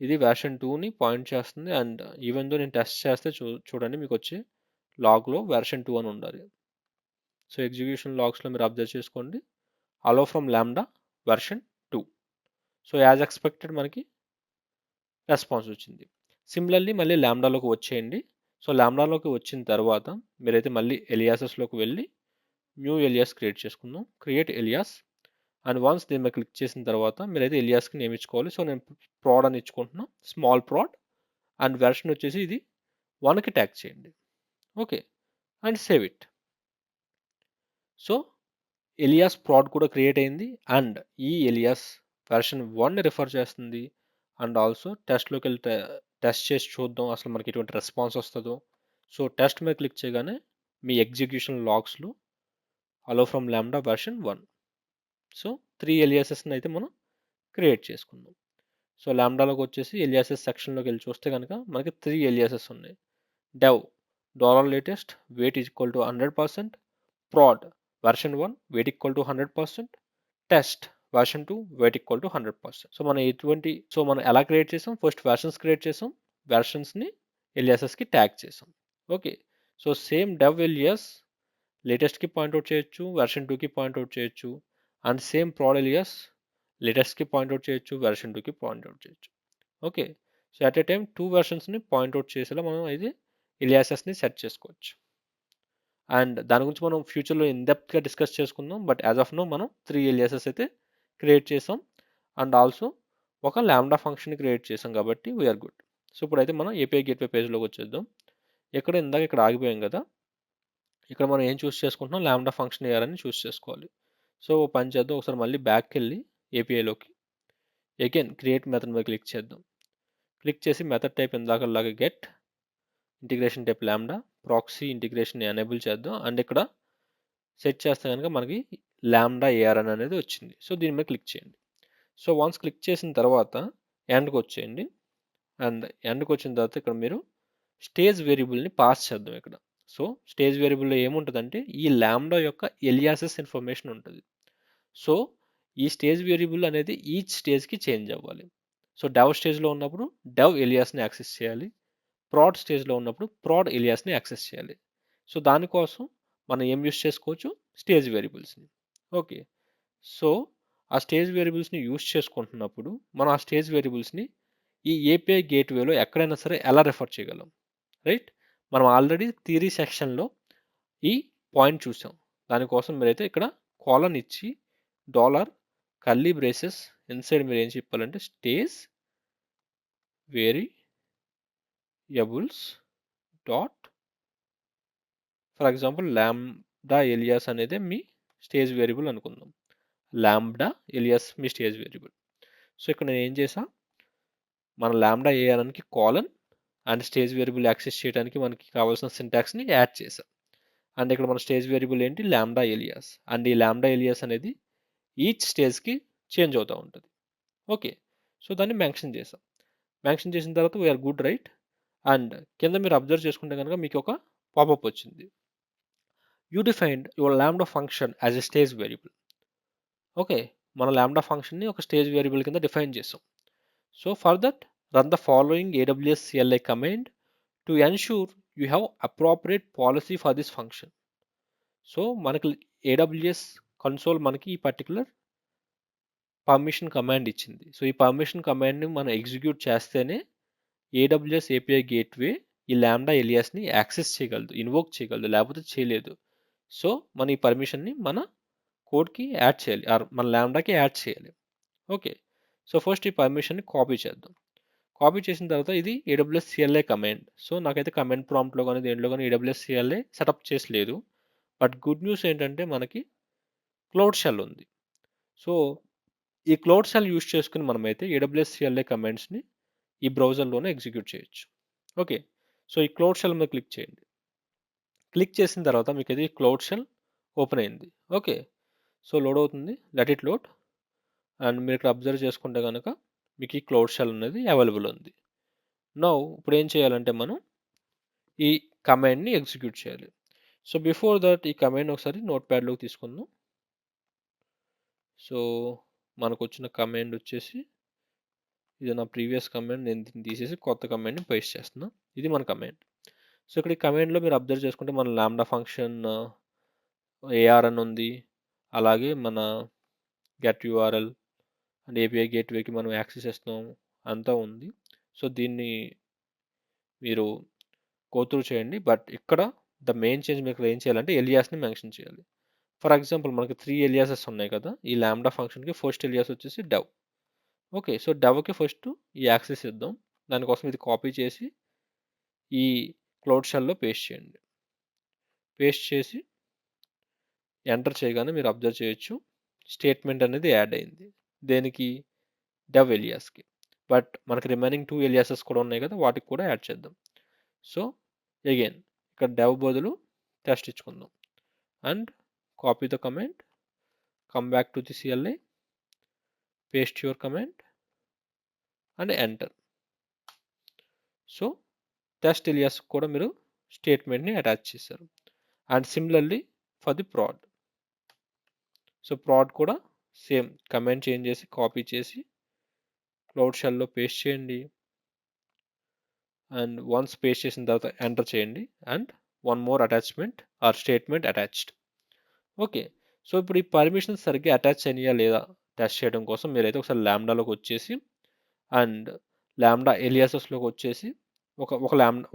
ఇది వెర్షన్ 2ని పాయింట్ చేస్తుంది. అండ్ ఈవెన్ దో నేను టెస్ట్ చేస్తే చూడండి మీకు వచ్చే లాగ్లో వెర్షన్ 2 అని ఉండాలి. సో ఎగ్జిక్యూషన్ లాగ్స్లో మీరు అబ్జర్వ్ చేసుకోండి, hello from lambda version 2. So as expected మనకి రెస్పాన్స్ వచ్చింది. సిమిలర్లీ మళ్ళీ ల్యాండాలోకి వచ్చేయండి. సో ల్యాండాలోకి వచ్చిన తర్వాత మీరైతే మళ్ళీ ఎలియాసెస్లోకి వెళ్ళి న్యూ ఎలియాస్ క్రియేట్ చేసుకుందాం, క్రియేట్ ఎలియాస్. అండ్ వన్స్ దీని మీద క్లిక్ చేసిన తర్వాత మీరైతే ఎలియాస్కి నేమ్ ఇచ్చుకోవాలి. సో నేను ప్రాడ్ అని ఇచ్చుకుంటున్నాను, స్మాల్ ప్రాడ్. అండ్ వెర్షన్ వచ్చేసి ఇది 1కి ట్యాగ్ చేయండి. Okay, and save it. So alias proud కూడా క్రియేట్ అయింది. అండ్ ఈ ఎలియాస్ వెర్షన్ 1ని రిఫర్ చేస్తుంది. అండ్ ఆల్సో టెస్ట్లోకి వెళ్ళి టెస్ట్ చేసి చూద్దాం అసలు మనకి ఎటువంటి రెస్పాన్స్ వస్తుందో. సో టెస్ట్ మీద క్లిక్ చేయగానే మీ execution లాగ్స్లో hello from lambda version 1. So 3 ఎలియాసెస్ని అయితే మనం క్రియేట్ చేసుకుందాం. సో ల్యాండాలోకి వచ్చేసి ఎలియాసెస్ సెక్షన్లోకి వెళ్ళి చూస్తే కనుక మనకి 3 ఎలియాసెస్ ఉన్నాయి. Dev $latest weight is equal to 100%, prod version 1 weight equal to 100%, test version 2 weight equal to 100%. So మనం ఎలా క్రియేట్ చేసాం, ఫస్ట్ వెర్షన్స్ క్రియేట్ చేసాం, వెర్షన్స్ని ఎలియాసెస్కి ట్యాగ్ చేసాం. Okay, so same dev alias లేటెస్ట్కి పాయింట్అవుట్ చేయొచ్చు, వెర్షన్ 2కి పాయింట్అవుట్ చేయొచ్చు. అండ్ సేమ్ ప్రాడ్ ఎలియాస్ లేటెస్ట్కి పాయింట్అవుట్ చేయొచ్చు, వెర్షన్ 2కి పాయింట్అవుట్ చేయొచ్చు. Okay, so at a time 2 వెర్షన్స్ని పాయింట్అవుట్ చేసేలా మనం అయితే ఎలియాసెస్ని సెట్ చేసుకోవచ్చు. అండ్ దాని గురించి మనం ఫ్యూచర్లో ఇన్డెప్త్గా డిస్కస్ చేసుకుందాం. బట్ యాజ్ ఆఫ్ నో మనం 3 ఎలియాసెస్ అయితే క్రియేట్ చేసాం అండ్ ఆల్సో ఒక లాంబ్డా ఫంక్షన్ క్రియేట్ చేసాం కాబట్టి వీఆర్ గుడ్. సో ఇప్పుడైతే మనం ఏపీఐ గేట్వే పేజ్లోకి వచ్చేద్దాం. ఇక్కడ ఆగిపోయాం కదా, ఇక్కడ మనం ఏం చూస్ చేసుకుంటున్నాం, లాంబ్డా ఫంక్షన్ ఏఆర్ని చూస్ చేసుకోవాలి. సో పని చేద్దాం, ఒకసారి మళ్ళీ బ్యాక్కి వెళ్ళి ఏపీఐలోకి అగైన్ క్రియేట్ మెథడ్ మీద క్లిక్ చేద్దాం. క్లిక్ చేసి మెథడ్ టైప్ ఇందాకలాగా get integration type lambda proxy integration enable చేద్దాం అండ్ ఇక్కడ సెట్ చేస్తే కనుక మనకి లాంబ్డా ఏఆర్ఎన్ అనేది వచ్చింది. సో దీని మీద క్లిక్ చేయండి. సో వన్స్ క్లిక్ చేసిన తర్వాత ఎండ్కి వచ్చేయండి అండ్ ఎండ్కి వచ్చిన తర్వాత ఇక్కడ మీరు స్టేజ్ వేరియబుల్ని పాస్ చేద్దాం ఇక్కడ. సో స్టేజ్ వేరియబుల్లో ఏముంటుందంటే ఈ లాంబ్డా యొక్క ఎలియాసెస్ ఇన్ఫర్మేషన్ ఉంటుంది. సో ఈ స్టేజ్ వేరియబుల్ అనేది ఈచ్ స్టేజ్కి చేంజ్ అవ్వాలి. సో డెవ్ స్టేజ్లో ఉన్నప్పుడు డెవ్ ఎలియాస్ని యాక్సెస్ చేయాలి, ప్రాడ్ స్టేజ్లో ఉన్నప్పుడు ప్రాడ్ ఎలియాస్ని యాక్సెస్ చేయాలి. సో దానికోసం మనం ఏం యూస్ చేసుకోవచ్చు, స్టేజ్ వేరియబుల్స్ని. ఓకే, సో ఆ స్టేజ్ వేరియబుల్స్ని యూస్ చేసుకుంటున్నప్పుడు మనం ఆ స్టేజ్ వేరియబుల్స్ని ఈ ఏపీఐ గేట్వేలో ఎక్కడైనా సరే ఎలా రెఫర్ చేయగలం, రైట్? మనం ఆల్రెడీ థియరీ సెక్షన్లో ఈ పాయింట్ చూసాం. దానికోసం మీరైతే ఇక్కడ కాలన్ ఇచ్చి డాలర్ కర్లీ బ్రేసెస్ ఇన్సైడ్ మీరు ఏం చెప్పాలంటే stage variables dot for example lambda alias అనేది మీ స్టేజ్ వేరియబుల్ అనుకుందాం. లాంబ్డా ఎలియాస్ మీ స్టేజ్ వేరియబుల్. సో ఇక్కడ నేను ఏం చేసా, మన లాంబ్డా ఏఆర్ఎన్కి colon and stage variable access చేయడానికి మనకి కావాల్సిన సింటాక్స్ని యాడ్ చేసాం. అండ్ ఇక్కడ మన స్టేజ్ వేరియబుల్ ఏంటి, లాంబ్డా ఎలియాస్. అండ్ ఈ లాంబ్డా ఎలియాస్ అనేది ఈచ్ స్టేజ్కి చేంజ్ అవుతూ ఉంటుంది. ఓకే, సో దాన్ని మెన్షన్ చేసాం. మెన్షన్ చేసిన తర్వాత వీఆర్ గుడ్, రైట్? అండ్ కింద మీరు అబ్జర్వ్ చేసుకుంటే కనుక మీకు ఒక పాపప్ వచ్చింది. You defined your lambda function as a stage variable. Okay, మన లాంబ్డా ఫంక్షన్ని ఒక స్టేజ్ వేరియబుల్ కింద డిఫైన్ చేసాం. So for that run the following AWS CLI command to ensure you have appropriate policy for this function. So మనకి AWS కన్సోల్ మనకి ఈ పర్టికులర్ పర్మిషన్ కమాండ్ ఇచ్చింది. సో ఈ పర్మిషన్ కమాండ్ని మనం ఎగ్జిక్యూట్ చేస్తేనే AWS API గేట్వే ఈ లాంబ్డా ఎలియాస్ని యాక్సెస్ చేయగలదు, ఇన్వోక్ చేయగలదు, లేకపోతే చేయలేదు. సో మన ఈ పర్మిషన్ని మన కోడ్కి యాడ్ చేయాలి, మన లాంబ్డాకి యాడ్ చేయాలి. ఓకే, సో ఫస్ట్ ఈ పర్మిషన్ని కాపీ చేద్దాం. కాపీ చేసిన తర్వాత ఇది AWS CLI కమాండ్. సో నాకైతే కమాండ్ ప్రాంప్ట్లో కానీ దేంట్లో కానీ AWS CLI సెటప్ చేసి లేదు. బట్ గుడ్ న్యూస్ ఏంటంటే మనకి క్లౌడ్ షెల్ ఉంది. సో ఈ క్లౌడ్ షెల్ యూస్ చేసుకుని మనమైతే AWS CLI కమాండ్స్ని ఈ బ్రౌజర్లోనే ఎగ్జిక్యూట్ చేయొచ్చు. ఓకే, సో ఈ క్లౌడ్ షెల్ మీద క్లిక్ చేయండి. క్లిక్ చేసిన తర్వాత మీకు ఇది క్లౌడ్ షెల్ ఓపెన్ అయింది. ఓకే, సో లోడ్ అవుతుంది, లెట్ ఇట్ లోడ్. అండ్ మీరు ఇక్కడ అబ్జర్వ్ చేసుకుంటే కనుక మీకు ఈ క్లౌడ్ షెల్ అనేది అవైలబుల్ ఉంది. నౌ ఇప్పుడు ఏం చేయాలంటే మనం ఈ కమాండ్ని ఎగ్జిక్యూట్ చేయాలి. సో బిఫోర్ దట్ ఈ కమాండ్ ఒకసారి నోట్ ప్యాడ్లోకి తీసుకుందాం. సో మనకు వచ్చిన కమాండ్ వచ్చేసి ఇది నా ప్రీవియస్ కమాండ్, నేను దీన్ని తీసేసి కొత్త కమాండ్ని పేస్ట్ చేస్తున్నా. ఇది మన కమాండ్. సో ఇక్కడ ఈ కమాండ్లో మీరు అబ్జర్వ్ చేసుకుంటే మన లాంబ్డా ఫంక్షన్ ARN ఉంది, అలాగే మన గెట్ URL అండ్ API గేట్వేకి మనం యాక్సెస్ ఇస్తున్నాం అంతా ఉంది. సో దీన్ని మీరు గోత్రూ చేయండి. బట్ ఇక్కడ ద మెయిన్ చేంజ్ మీరు ఏం చేయాలంటే ఎలియాస్ని మెన్షన్ చేయాలి. ఫర్ ఎగ్జాంపుల్ మనకి 3 ఎలియాసెస్ ఉన్నాయి కదా ఈ లాంబ్డా ఫంక్షన్కి. ఫస్ట్ ఎలియాస్ వచ్చేసి డవ్. ఓకే, సో డవ్కి ఫస్ట్ ఈ యాక్సెస్ ఇద్దాం. దానికోసం ఇది కాపీ చేసి ఈ క్లౌడ్ షెల్లో పేస్ట్ చేయండి. పేస్ట్ చేసి ఎంటర్ చేయగానే మీరు అబ్జర్వ్ చేయొచ్చు స్టేట్మెంట్ అనేది యాడ్ అయింది. దేనికి, డవ్ ఎలియాస్కి. బట్ మనకి రిమైనింగ్ 2 ఎలియాసెస్ కూడా ఉన్నాయి కదా, వాటికి కూడా యాడ్ చేద్దాం. సో అగైన్ ఇక్కడ డవ్ బదులు test ఇచ్చుకుందాం and copy the command, come back to the CLI, paste your command and enter. So test alias కూడా మీరు స్టేట్మెంట్ని అటాచ్ చేశారు. And similarly for the prod. So prod కూడా సేమ్ కమాండ్ చేంజ్ చేసి కాపీ చేసి క్లౌడ్ షెల్లో పేస్ట్ చేయండి. అండ్ వన్స్ పేస్ట్ చేసిన తర్వాత ఎంటర్ చేయండి and one more attachment or statement attached. Okay, so ఇప్పుడు ఈ పర్మిషన్ సరిగ్గా అటాచ్ అయినాయా లేదా టెస్ట్ చేయడం కోసం మీరైతే ఒకసారి లాంబ్డాలోకి వచ్చేసి అండ్ లాంబ్డా ఎలియాసెస్లోకి వచ్చేసి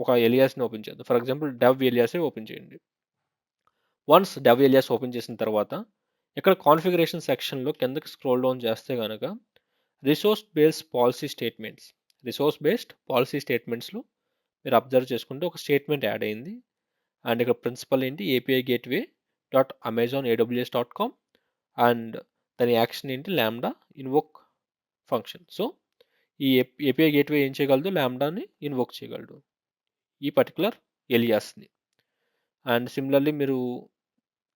ఒక ఎలియాస్ని ఓపెన్ చేద్దాం. ఫర్ ఎగ్జాంపుల్ డవ్ ఎలియాసే ఓపెన్ చేయండి. వన్స్ డెవ్ ఏలియాస్ ఓపెన్ చేసిన తర్వాత ఇక్కడ కాన్ఫిగరేషన్ సెక్షన్లో కిందకి స్క్రోల్ డౌన్ చేస్తే కనుక రిసోర్స్ బేస్డ్ పాలసీ స్టేట్మెంట్స్లో మీరు అబ్జర్వ్ చేసుకుంటే ఒక స్టేట్మెంట్ యాడ్ అయింది. అండ్ ఇక్కడ ప్రిన్సిపల్ ఏంటి, API gateway dot Amazon AWS dot com, and దాని యాక్షన్ ఏంటి, ల్యాండా ఇన్వోక్ ఫంక్షన్. సో ఈ ఏపీఐ గేట్వే ఏం చేయగలదు, ల్యాండాని ఇన్వోక్ చేయగలదు ఈ పర్టికులర్ ఎలియాస్ని. అండ్ సిమిలర్లీ మీరు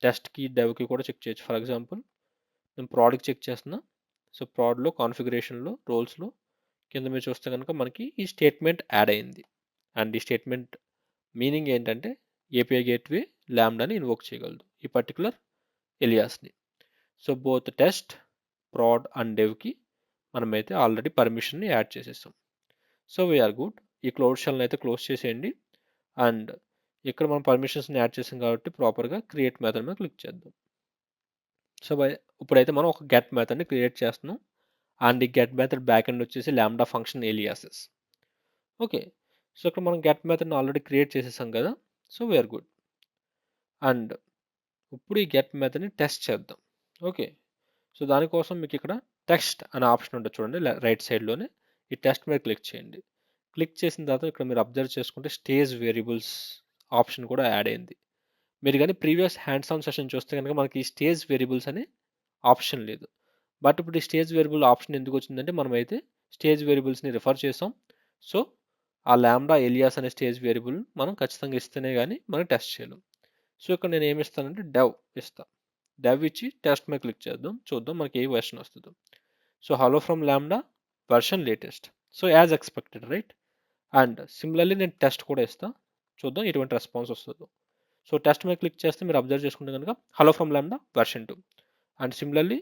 టెస్ట్కి డెవ్కి కూడా చెక్ చేయొచ్చు. ఫర్ ఎగ్జాంపుల్ నేను ప్రోడక్ట్ చెక్ చేస్తున్నా. సో ప్రాడ్లో కాన్ఫిగరేషన్లో రోల్స్లో కింద మీరు చూస్తే కనుక మనకి ఈ స్టేట్మెంట్ యాడ్ అయింది. అండ్ ఈ స్టేట్మెంట్ మీనింగ్ ఏంటంటే ఏపీఐ గేట్వే ల్యాండాని ఇన్వోక్ చేయగలదు ఈ పర్టికులర్ ఎలియాస్ని. So both test, prod and డెవ్కి మనమైతే ఆల్రెడీ పర్మిషన్ని యాడ్ చేసేసాం. So we're good. ఈ క్లోజ్ షెల్ని అయితే క్లోజ్ చేసేయండి. అండ్ ఇక్కడ మనం పర్మిషన్స్ని యాడ్ చేసాం కాబట్టి ప్రాపర్గా క్రియేట్ మెథడ్ మీద క్లిక్ చేద్దాం. సో ఇప్పుడైతే మనం ఒక గెట్ మెథడ్ని క్రియేట్ చేస్తున్నాం. అండ్ ఈ గెట్ మెథడ్ బ్యాక్ ఎండ్ వచ్చేసి ల్యాండా ఫంక్షన్ ఏలియాసెస్. ఓకే, సో ఇక్కడ మనం గెట్ మెథడ్ని ఆల్రెడీ క్రియేట్ చేసేసాం కదా. So we're good. అండ్ ఇప్పుడు ఈ గెట్ మెథడ్ని టెస్ట్ చేద్దాం. ఓకే, సో దానికోసం మీకు ఇక్కడ టెక్స్ట్ అనే ఆప్షన్ ఉంటుంది చూడండి రైట్ సైడ్లోనే. ఈ టెస్ట్ మీద క్లిక్ చేయండి. క్లిక్ చేసిన తర్వాత ఇక్కడ మీరు అబ్జర్వ్ చేసుకుంటే స్టేజ్ వేరియబుల్స్ ఆప్షన్ కూడా యాడ్ అయింది. మీరు కానీ ప్రీవియస్ హ్యాండ్స్ ఆన్ సెషన్ చూస్తే కనుక మనకి ఈ స్టేజ్ వేరియబుల్స్ అనే ఆప్షన్ లేదు. బట్ ఇప్పుడు ఈ స్టేజ్ వేరియబుల్ ఆప్షన్ ఎందుకు వచ్చిందంటే మనమైతే స్టేజ్ వేరియబుల్స్ని రిఫర్ చేసాం. సో ఆ ల్యాండా ఎలియాస్ అనే స్టేజ్ వేరియబుల్ మనం ఖచ్చితంగా ఇస్తేనే కానీ మనం టెస్ట్ చేయలేం. సో ఇక్కడ నేను ఏమి ఇస్తానంటే డెవ్ ఇస్తాను. డెవ్ ఇచ్చి టెస్ట్ మీద క్లిక్ చేద్దాం, చూద్దాం మనకి ఏ వెర్షన్ వస్తుందో. So hello from lambda version latest. So as expected right. And similarly నేను టెస్ట్ కూడా ఇస్తాను, చూద్దాం ఎటువంటి రెస్పాన్స్ వస్తుందో. సో టెస్ట్ మీద క్లిక్ చేస్తే మీరు అబ్జర్వ్ చేసుకుంటే కనుక hello from lambda version 2. And similarly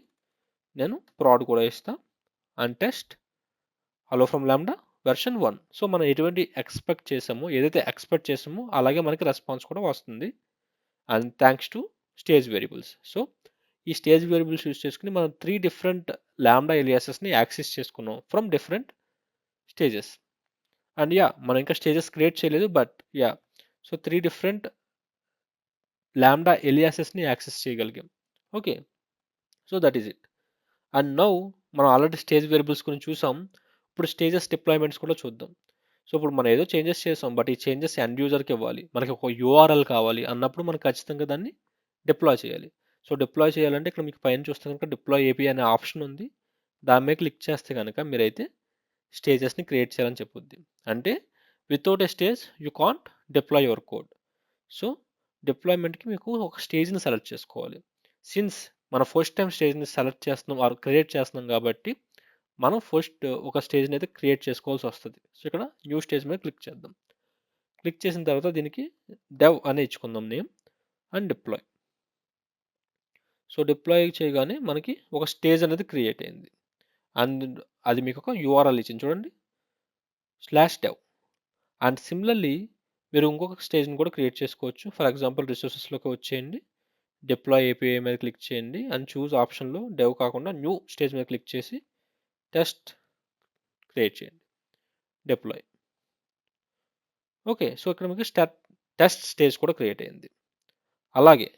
నేను ప్రాడ్ కూడా ఇస్తాను. And test hello from lambda version 1. So మనం ఎటువంటి ఏదైతే ఎక్స్పెక్ట్ చేసామో అలాగే మనకి రెస్పాన్స్ కూడా వస్తుంది. And thanks to stage variables. So ఈ స్టేజ్ వేరియబుల్స్ యూజ్ చేసుకుని మనం 3 డిఫరెంట్ ల్యాండా ఎలియాసెస్ని యాక్సెస్ చేసుకున్నాం ఫ్రమ్ డిఫరెంట్ స్టేజెస్. అండ్ మనం ఇంకా స్టేజెస్ క్రియేట్ చేయలేదు, బట్ సో 3 డిఫరెంట్ ల్యాండా ఎలియాసెస్ని యాక్సెస్ చేయగలిగాం. Okay, so that is it. And now మనం ఆల్రెడీ స్టేజ్ వేరియబుల్స్ గురించి చూసాం. ఇప్పుడు స్టేజెస్ డిప్లాయ్మెంట్స్ కూడా చూద్దాం. సో ఇప్పుడు మనం ఏదో చేంజెస్ చేసాం, బట్ ఈ చేంజెస్ ఎండ్ యూజర్కి ఇవ్వాలి, మనకి ఒక యూఆర్ఎల్ కావాలి అన్నప్పుడు మనం ఖచ్చితంగా దాన్ని డిప్లాయ్ చేయాలి. సో డిప్లాయ్ చేయాలంటే ఇక్కడ మీకు పైన చూస్తే కనుక డిప్లాయ్ ఏపీ అనే ఆప్షన్ ఉంది. దాని మీద క్లిక్ చేస్తే కనుక మీరైతే స్టేజెస్ని క్రియేట్ చేయాలని చెప్పుద్ది. అంటే without a stage you can't deploy your code. So డిప్లాయ్మెంట్కి మీకు ఒక స్టేజ్ని సెలెక్ట్ చేసుకోవాలి. సిన్స్ మనం ఫస్ట్ టైం స్టేజ్ని సెలెక్ట్ చేస్తున్నాం ఆర్ క్రియేట్ చేస్తున్నాం కాబట్టి మనం ఫస్ట్ ఒక స్టేజ్ని అయితే క్రియేట్ చేసుకోవాల్సి వస్తుంది. సో ఇక్కడ న్యూ స్టేజ్ మీద క్లిక్ చేద్దాం. క్లిక్ చేసిన తర్వాత దీనికి డెవ్ అనే ఇచ్చుకుందాం name and deploy. So deploy చేయగానే మనకి ఒక స్టేజ్ అనేది క్రియేట్ అయింది. అండ్ అది మీకు ఒక యూఆర్ఎల్ ఇచ్చింది చూడండి, /dev. అండ్ సిమిలర్లీ మీరు ఇంకొక స్టేజ్ని కూడా క్రియేట్ చేసుకోవచ్చు. ఫర్ ఎగ్జాంపుల్ రిసోర్సెస్లోకి వచ్చేయండి, డిప్లాయ్ ఏపీఐ మీద క్లిక్ చేయండి అండ్ చూస్ ఆప్షన్లో డెవ్ కాకుండా న్యూ స్టేజ్ మీద క్లిక్ చేసి టెస్ట్ క్రియేట్ చేయండి, డిప్లాయ్. ఓకే, సో ఇక్కడ మీకు టెస్ట్ స్టేజ్ కూడా క్రియేట్ అయింది. అలాగే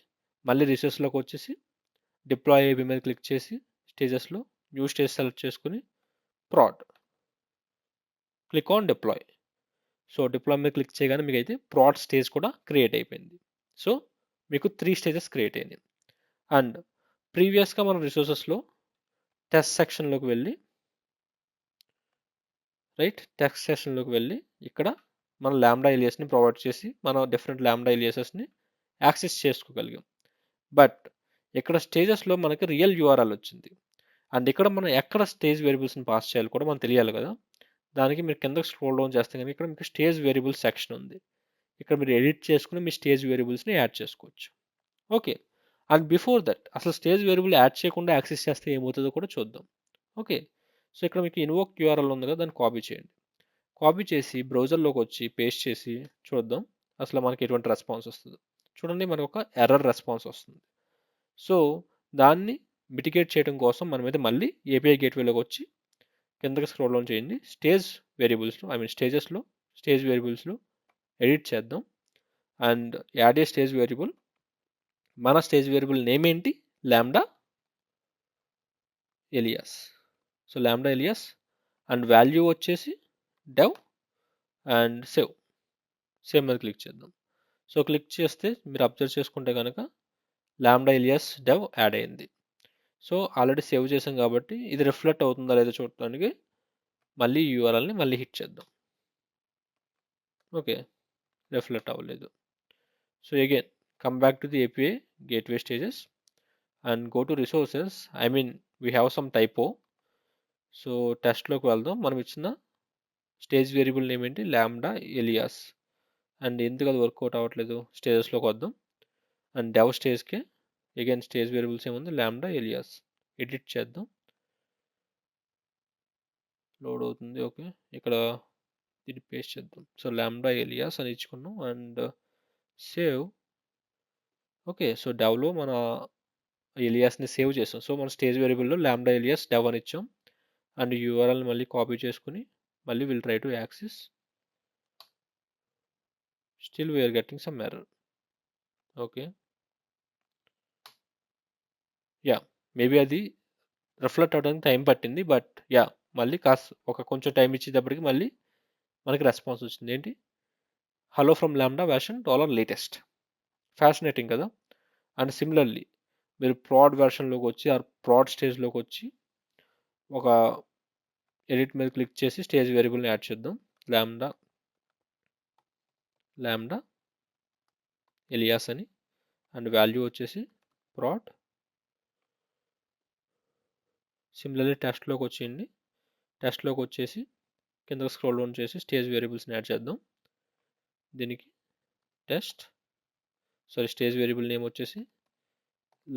మళ్ళీ రిసోర్స్లోకి వచ్చేసి డిప్లాయ్ ఏపీ మీద క్లిక్ చేసి స్టేజెస్లో న్యూ స్టేజ్ సెలెక్ట్ చేసుకుని proud click on deploy. So deploy మీద క్లిక్ చేయగానే మీకు అయితే ప్రాడ్ స్టేజ్ కూడా క్రియేట్ అయిపోయింది. సో మీకు 3 స్టేజెస్ క్రియేట్ అయినాయి. అండ్ ప్రీవియస్గా మనం రిసోర్సెస్లో టెస్ట్ సెక్షన్లోకి వెళ్ళి ఇక్కడ మనం ల్యాండా ఎలియాస్ని ప్రొవైడ్ చేసి మనం డిఫరెంట్ ల్యాండా ఎలియాసెస్ని యాక్సెస్ చేసుకోగలిగాం. బట్ ఇక్కడ స్టేజెస్లో మనకి రియల్ యూఆర్ఎల్ వచ్చింది. అండ్ ఇక్కడ మనం ఎక్కడ స్టేజ్ వేరియబుల్స్ని పాస్ చేయాలి కూడా మనకు తెలియాలి కదా. దానికి మీరు కిందకి స్క్రోల్ డౌన్ చేస్తే కానీ ఇక్కడ మీకు స్టేజ్ వేరియబుల్స్ సెక్షన్ ఉంది. ఇక్కడ మీరు ఎడిట్ చేసుకుని మీ స్టేజ్ వేరియబుల్స్ని యాడ్ చేసుకోవచ్చు. ఓకే, అండ్ బిఫోర్ దట్ అసలు స్టేజ్ వేరియబుల్ యాడ్ చేయకుండా యాక్సెస్ చేస్తే ఏమవుతుందో కూడా చూద్దాం. ఓకే, సో ఇక్కడ మీకు ఇన్వోక్ యూఆర్ఎల్ ఉంది కదా, దాన్ని కాపీ చేయండి. కాపీ చేసి బ్రౌజర్లోకి వచ్చి పేస్ట్ చేసి చూద్దాం అసలు మనకి ఎటువంటి రెస్పాన్స్ వస్తుంది. చూడండి మనకు ఒక ఎర్రర్ రెస్పాన్స్ వస్తుంది. సో దాన్ని మిటిగేట్ చేయడం కోసం మనమైతే మళ్ళీ ఏపీఐ గేట్వేలోకి వచ్చి కిందకి స్క్రోల్ డౌన్ చేయండి, స్టేజ్ వేరియబుల్స్లో ఎడిట్ చేద్దాం and add A stage variable మన స్టేజ్ వేరియబుల్ నేమ్ ఏంటి? Lambda alias. So lambda alias and value వచ్చేసి డెవ్ అండ్ సేవ్ మీద క్లిక్ చేద్దాం. సో క్లిక్ చేస్తే మీరు అబ్జర్వ్ చేసుకుంటే కనుక లాంబ్డా ఎలియాస్ డెవ్ యాడ్ అయింది. సో ఆల్రెడీ సేవ్ చేసాం కాబట్టి ఇది రిఫ్లెక్ట్ అవుతుందా లేదో చూడటానికి మళ్ళీ యూఆర్ఎల్ని మళ్ళీ హిట్ చేద్దాం. ఓకే, రిఫ్లెక్ట్ అవ్వలేదు. So again come back to the API gateway stages and go to resources. I mean we have some typo. So టెస్ట్లోకి వెళ్దాం. మనం ఇచ్చిన స్టేజ్ వేరియబుల్ నేమ్ ఏంటి? Lambda alias. అండ్ ఎందుకు అది వర్కౌట్ అవ్వట్లేదు? స్టేజెస్లోకి వద్దాం అండ్ డెవ్ స్టేజ్కి అగైన్ స్టేజ్ వేరియబుల్స్ ఏముంది? Lambda alias. ఎడిట్ చేద్దాం, లోడ్ అవుతుంది. ఓకే, ఇక్కడ ఇది పేస్ట్ చేద్దాం. సో లాంబ్డా ఎలియాస్ అని ఇచ్చుకున్నాం అండ్ సేవ్. ఓకే, సో డెవ్లో మన ఎలియాస్ని సేవ్ చేసాం. సో మన స్టేజ్ వేరియబుల్లో లాంబ్డా ఎలియాస్ డెవ్ అని ఇచ్చాం అండ్ యూఆర్ఎల్ మళ్ళీ కాపీ చేసుకుని మళ్ళీ will try to access. Still we are getting some error. Okay, yeah maybe అది రిఫ్లెక్ట్ అవడానికి టైం పట్టింది, బట్ యా మళ్ళీ కొంచెం టైం ఇచ్చేటప్పటికి మళ్ళీ మనకి రెస్పాన్స్ వచ్చింది. ఏంటి? Hello from lambda version $latest. Fascinating కదా. అండ్ సిమిలర్లీ మీరు ప్రాడ్ వెర్షన్లోకి వచ్చి ఆ ప్రాడ్ స్టేజ్లోకి వచ్చి ఒక ఎడిట్ మీద క్లిక్ చేసి స్టేజ్ వేరియబుల్ని యాడ్ చేద్దాం. లాంబ్డా ఎలియాస్ అని అండ్ వాల్యూ వచ్చేసి ప్రాడ్. సిమిలర్లీ టెస్ట్లోకి వచ్చేయండి. టెస్ట్లోకి వచ్చేసి కింద స్క్రోల్ డౌన్ చేసి స్టేజ్ వేరియబుల్స్ని యాడ్ చేద్దాం. దీనికి స్టేజ్ వేరియబుల్ నేమ్ వచ్చేసి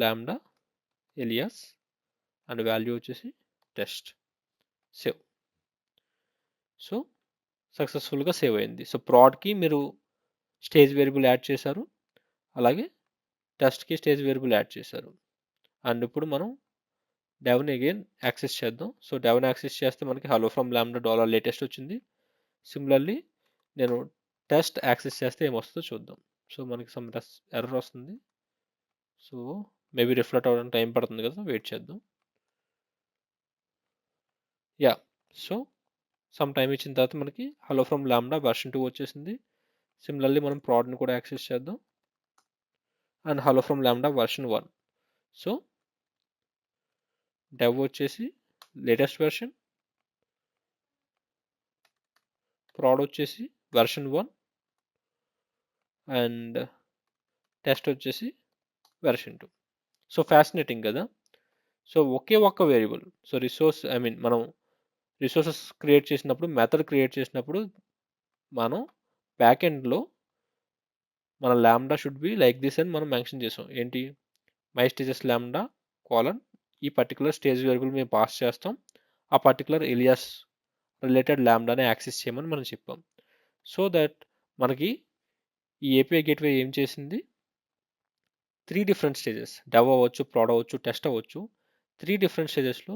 లాంబ్డా ఎలియాస్ అండ్ వాల్యూ వచ్చేసి టెస్ట్. సేవ్. సో సక్సెస్ఫుల్గా సేవ్ అయింది. సో ప్రాడ్కి మీరు స్టేజ్ వేరియబుల్ యాడ్ చేశారు, అలాగే టెస్ట్కి స్టేజ్ వేరియబుల్ యాడ్ చేశారు. అండ్ ఇప్పుడు మనం డెవ్ని అగైన్ యాక్సెస్ చేద్దాం. సో డెవ్ని యాక్సెస్ చేస్తే మనకి హలో ఫ్రమ్ లాంబ్డా $latest వచ్చింది. సిమిలర్లీ నేను టెస్ట్ యాక్సెస్ చేస్తే ఏమొస్తుందో చూద్దాం. సో మనకి సమ్ ఎర్రర్ వస్తుంది. సో మేబీ రిఫ్లెక్ట్ అవ్వడానికి టైం పడుతుంది కదా, వెయిట్ చేద్దాం. యా, సో సమ్ టైం ఇచ్చిన తర్వాత మనకి హలో ఫ్రమ్ లాంబ్డా వెర్షన్ 2 వచ్చేసింది. సిమిలర్లీ మనం ప్రాడ్ని కూడా యాక్సెస్ చేద్దాం and hello from lambda version 1. So dev వచ్చేసి లేటెస్ట్ వెర్షన్, ప్రాడ్ వచ్చేసి వెర్షన్ 1 అండ్ టెస్ట్ వచ్చేసి వెర్షన్ 2. సో ఫ్యాసినేటింగ్ కదా. సో ఒకే ఒక్క వేరియబుల్, సో మనం రిసోర్సెస్ క్రియేట్ చేసినప్పుడు, మెథడ్ క్రియేట్ చేసినప్పుడు మనం బ్యాక్ ఎండ్లో మన lambda should be like this అని మనం మెన్షన్ చేసాం. ఏంటి? మై స్టేజెస్ లాంబ్డా కోలన్ ఈ పర్టికులర్ స్టేజ్ వేరియబుల్ మేము పాస్ చేస్తాం, ఆ పర్టికులర్ ఎలియాస్ రిలేటెడ్ లాంబ్డాని యాక్సెస్ చేయమని మనం చెప్పాం. సో దట్ మనకి ఈ ఏపీఐ గేట్వే ఏం చేసింది? 3 డిఫరెంట్ స్టేజెస్, డెవ్ అవ్వచ్చు, ప్రాడ్ అవ్వచ్చు, టెస్ట్ అవ్వచ్చు, 3 డిఫరెంట్ స్టేజెస్లో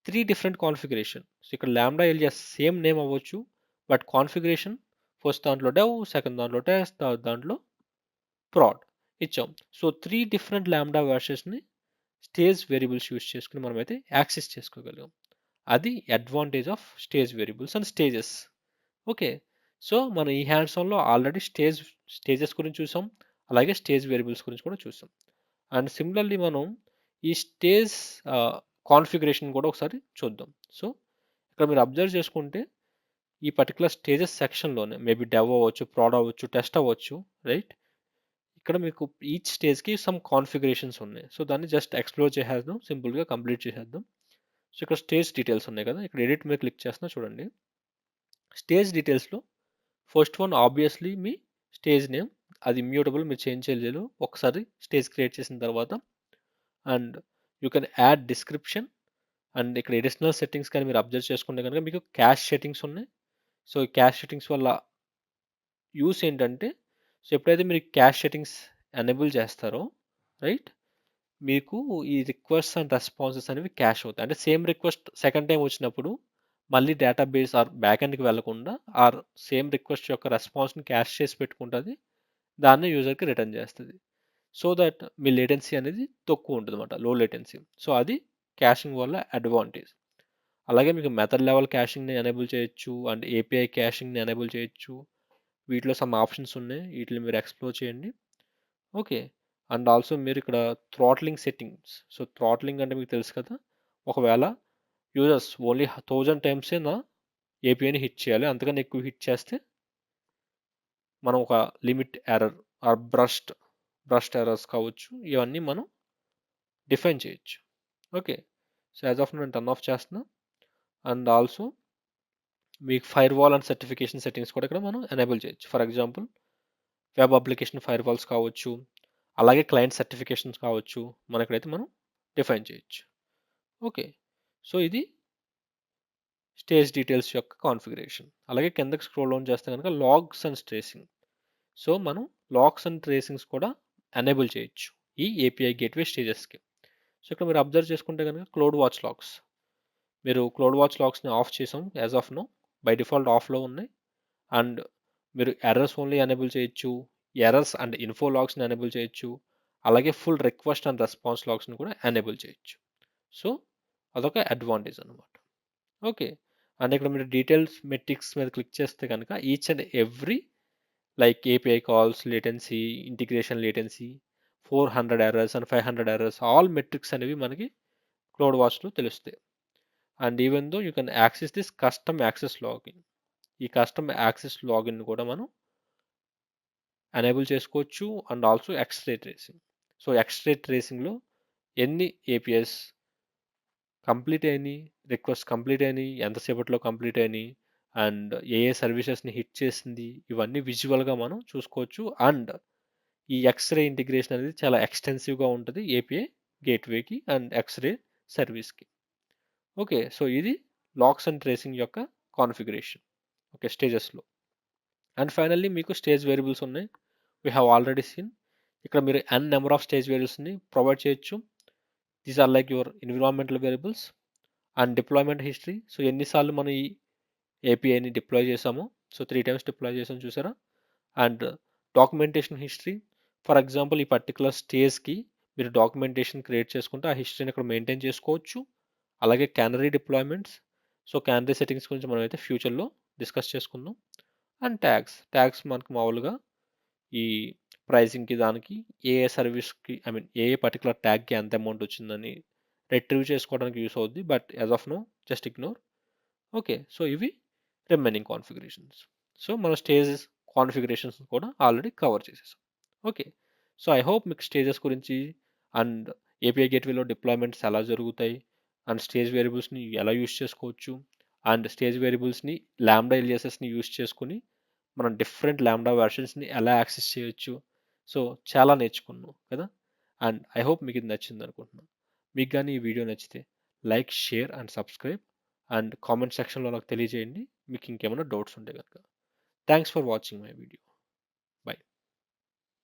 3 డిఫరెంట్ కాన్ఫిగరేషన్. సో ఇక్కడ లాంబ్డా ఎలియాస్ సేమ్ నేమ్ అవ్వచ్చు, బట్ కాన్ఫిగరేషన్ ఫస్ట్ దాంట్లో డెవ్, సెకండ్ దాంట్లో టెస్ట్, థర్డ్ దాంట్లో ప్రాడ్ ఇచ్చాం. సో 3 డిఫరెంట్ లాంబ్డా వెర్షన్స్ని స్టేజ్ వేరియబుల్స్ యూస్ చేసుకుని మనమైతే యాక్సెస్ చేసుకోగలిగాం. అది advantage of stage variables and stages. Okay, so మనం ఈ హ్యాండ్స్ ఆన్లో ఆల్రెడీ స్టేజెస్ గురించి చూసాం, అలాగే స్టేజ్ వేరియబుల్స్ గురించి కూడా చూసాం. అండ్ సిమిలర్లీ మనం ఈ స్టేజ్ కాన్ఫిగరేషన్ కూడా ఒకసారి చూద్దాం. సో ఇక్కడ మీరు అబ్జర్వ్ చేసుకుంటే ఈ పర్టికులర్ స్టేజెస్ సెక్షన్లోనే మేబీ డెవ్ అవ్వచ్చు, ప్రాడ్ అవ్వచ్చు, టెస్ట్ అవ్వచ్చు, రైట్? ఇక్కడ మీకు ఈచ్ స్టేజ్కి సమ్ కాన్ఫిగరేషన్స్ ఉన్నాయి. సో దాన్ని జస్ట్ ఎక్స్ప్లోర్ చేసేద్దాం, సింపుల్గా కంప్లీట్ చేసేద్దాం. సో ఇక్కడ స్టేజ్ డీటెయిల్స్ ఉన్నాయి కదా, ఇక్కడ ఎడిట్ మీద క్లిక్ చేస్తున్నా చూడండి. స్టేజ్ డీటెయిల్స్లో ఫస్ట్ వన్ ఆబ్వియస్లీ మీ స్టేజ్ నేమ్, అది ఇమ్యూటబుల్, మీరు చేంజ్ చేయలేరు ఒకసారి స్టేజ్ క్రియేట్ చేసిన తర్వాత. And you can add description and ఇక్కడ ఎడిషనల్ సెట్టింగ్స్ కానీ మీరు అబ్జర్వ్ చేసుకుంటే కనుక మీకు క్యాష్ సెట్టింగ్స్ ఉన్నాయి. సో ఈ క్యాష్ సెట్టింగ్స్ వల్ల యూస్ ఏంటంటే, సో ఎప్పుడైతే మీరు క్యాష్ సెట్టింగ్స్ ఎనేబుల్ చేస్తారో, రైట్, మీకు ఈ రిక్వెస్ట్ అండ్ రెస్పాన్సెస్ అనేవి క్యాష్ అవుతాయి. అంటే సేమ్ రిక్వెస్ట్ సెకండ్ టైం వచ్చినప్పుడు మళ్ళీ డేటాబేస్ ఆర్ బ్యాక్ ఎండ్కి వెళ్లకుండా ఆర్ సేమ్ రిక్వెస్ట్ యొక్క రెస్పాన్స్ని క్యాష్ చేసి పెట్టుకుంటుంది, దాన్ని యూజర్కి రిటర్న్ చేస్తుంది. సో దట్ మీ లేటెన్సీ అనేది తక్కువ ఉంటుంది అనమాట, లో లేటెన్సీ. సో అది క్యాషింగ్ వల్ల అడ్వాంటేజ్. అలాగే మీకు మెథడ్ లెవెల్ క్యాషింగ్ని ఎనేబుల్ చేయొచ్చు అండ్ ఏపీఐ క్యాషింగ్ని ఎనేబుల్ చేయొచ్చు. వీటిలో సమ్ ఆప్షన్స్ ఉన్నాయి, వీటిని మీరు ఎక్స్ప్లోర్ చేయండి. ఓకే. అండ్ ఆల్సో మీరు ఇక్కడ థ్రాట్లింగ్ సెట్టింగ్స్. సో థ్రాట్లింగ్ అంటే మీకు తెలుసు కదా, ఒకవేళ యూజర్స్ ఓన్లీ 1000 టైమ్సే నా ఏపీఐని హిట్ చేయాలి, అంతకన్నా ఎక్కువ హిట్ చేస్తే మనం ఒక limit error or burst errors కావచ్చు, ఇవన్నీ మనం డిఫైన్ చేయొచ్చు. ఓకే. సో యాజ్ ఆఫ్ నేను టర్న్ ఆఫ్ చేస్తున్నా. అండ్ ఆల్సో మీకు firewall and certification settings కూడా ఇక్కడ మనం ఎనేబుల్ చేయొచ్చు. For example web application firewall కావచ్చు, అలాగే క్లయింట్ సర్టిఫికేషన్స్ కావచ్చు, మనం ఇక్కడైతే మనం డిఫైన్ చేయొచ్చు. ఓకే. సో ఇది స్టేజ్ డీటెయిల్స్ యొక్క కాన్ఫిగరేషన్. అలాగే కిందకి స్క్రోల్ డౌన్ చేస్తే కనుక లాగ్స్ అండ్ ట్రేసింగ్. సో మనం లాగ్స్ అండ్ ట్రేసింగ్స్ కూడా ఎనేబుల్ చేయొచ్చు ఈ ఏపీఐ గేట్వే స్టేజెస్కి. సో ఇక్కడ మీరు అబ్జర్వ్ చేసుకుంటే కనుక క్లౌడ్ వాచ్ లాగ్స్, మీరు క్లౌడ్ వాచ్ లాగ్స్ని ఆఫ్ చేసాం as of now, by default ఆఫ్లో ఉన్నాయి. అండ్ మీరు ఎర్రర్స్ ఓన్లీ ఎనేబుల్ చేయొచ్చు, ఎర్రర్స్ అండ్ ఇన్ఫో లాగ్స్ని ఎనేబుల్ చేయొచ్చు, అలాగే ఫుల్ రిక్వెస్ట్ అండ్ రెస్పాన్స్ లాగ్స్ని కూడా ఎనేబుల్ చేయొచ్చు. సో అదొక అడ్వాంటేజ్ అనమాట. ఓకే. అండ్ ఇక్కడ మీరు డీటెయిల్స్ మెట్రిక్స్ మీద క్లిక్ చేస్తే కనుక each and every like API calls latency, integration latency, 400 errors and 500 errors, all metrics అనేవి మనకి క్లౌడ్ వాచ్లో తెలుస్తాయి. And even though you can access this custom access logging. ఈ కస్టమ్ యాక్సెస్ లాగిన్ కూడా మనం ఎనేబుల్ చేసుకోవచ్చు. And also X ray tracing. So X ray ట్రేసింగ్లో ఎన్ని ఏపీఎస్ కంప్లీట్ అయినాయి, రిక్వెస్ట్ కంప్లీట్ అయినాయి, ఎంతసేపట్లో కంప్లీట్ అయినాయి, అండ్ ఏ ఏ సర్వీసెస్ని హిట్ చేసింది, ఇవన్నీ విజువల్గా మనం చూసుకోవచ్చు. అండ్ ఈ ఎక్స్రే ఇంటిగ్రేషన్ అనేది చాలా ఎక్స్టెన్సివ్గా ఉంటుంది ఏపీఐ గేట్వేకి అండ్ ఎక్స్రే సర్వీస్కి. ఓకే. సో ఇది లాక్స్ అండ్ ట్రేసింగ్ యొక్క కాన్ఫిగరేషన్. ఓకే, స్టేజెస్లో. అండ్ ఫైనల్లీ మీకు స్టేజ్ వేరియబుల్స్ ఉన్నాయి, వీ హ్యావ్ ఆల్రెడీ సీన్. ఇక్కడ మీరు n నెంబర్ ఆఫ్ స్టేజ్ వేరియబుల్స్ని ప్రొవైడ్ చేయొచ్చు. These are like your environmental variables and deployment history. So ఎన్నిసార్లు మనం ఈ ఏపీఐని డిప్లాయ్ చేసామో, సో 3 టైమ్స్ డిప్లాయ్ చేసాం చూసారా. And documentation history. For example ఈ పర్టికులర్ స్టేజ్కి మీరు డాక్యుమెంటేషన్ క్రియేట్ చేసుకుంటే ఆ హిస్టరీని ఇక్కడ మెయింటైన్ చేసుకోవచ్చు. అలాగే canary deployments. So canary settings గురించి మనం అయితే ఫ్యూచర్లో డిస్కస్ చేసుకుందాం. అండ్ ట్యాగ్స్ మనకు మామూలుగా ఈ ప్రైసింగ్కి దానికి ఏ ఏ సర్వీస్కి ఏ ఏ పర్టికులర్ ట్యాగ్కి ఎంత అమౌంట్ వచ్చిందని రిట్రీవ్ చేసుకోవడానికి యూస్ అవుద్ది. But as of now just ignore. Okay. So ఇవి రిమైనింగ్ కాన్ఫిగరేషన్స్. సో మన స్టేజెస్ కాన్ఫిగరేషన్స్ కూడా ఆల్రెడీ కవర్ చేసేసాం. ఓకే. సో ఐ హోప్ మీకు స్టేజెస్ గురించి అండ్ ఏపీఐ గేట్వేలో డిప్లాయ్మెంట్స్ ఎలా జరుగుతాయి అండ్ స్టేజ్ వేరియబుల్స్ని ఎలా యూస్ చేసుకోవచ్చు అండ్ స్టేజ్ వేరియబుల్స్ని ల్యాండా ఎలియాసెస్ని యూస్ చేసుకుని మనం డిఫరెంట్ ల్యాండా వెర్షన్స్ని ఎలా యాక్సెస్ చేయొచ్చు, సో చాలా నేర్చుకున్నాం కదా. అండ్ ఐ హోప్ మీకు ఇది నచ్చింది అనుకుంటున్నాను. మీకు కానీ ఈ వీడియో నచ్చితే like, share and subscribe and comment సెక్షన్లో నాకు తెలియజేయండి మీకు ఇంకేమైనా డౌట్స్ ఉంటే కనుక. Thanks for watching my video.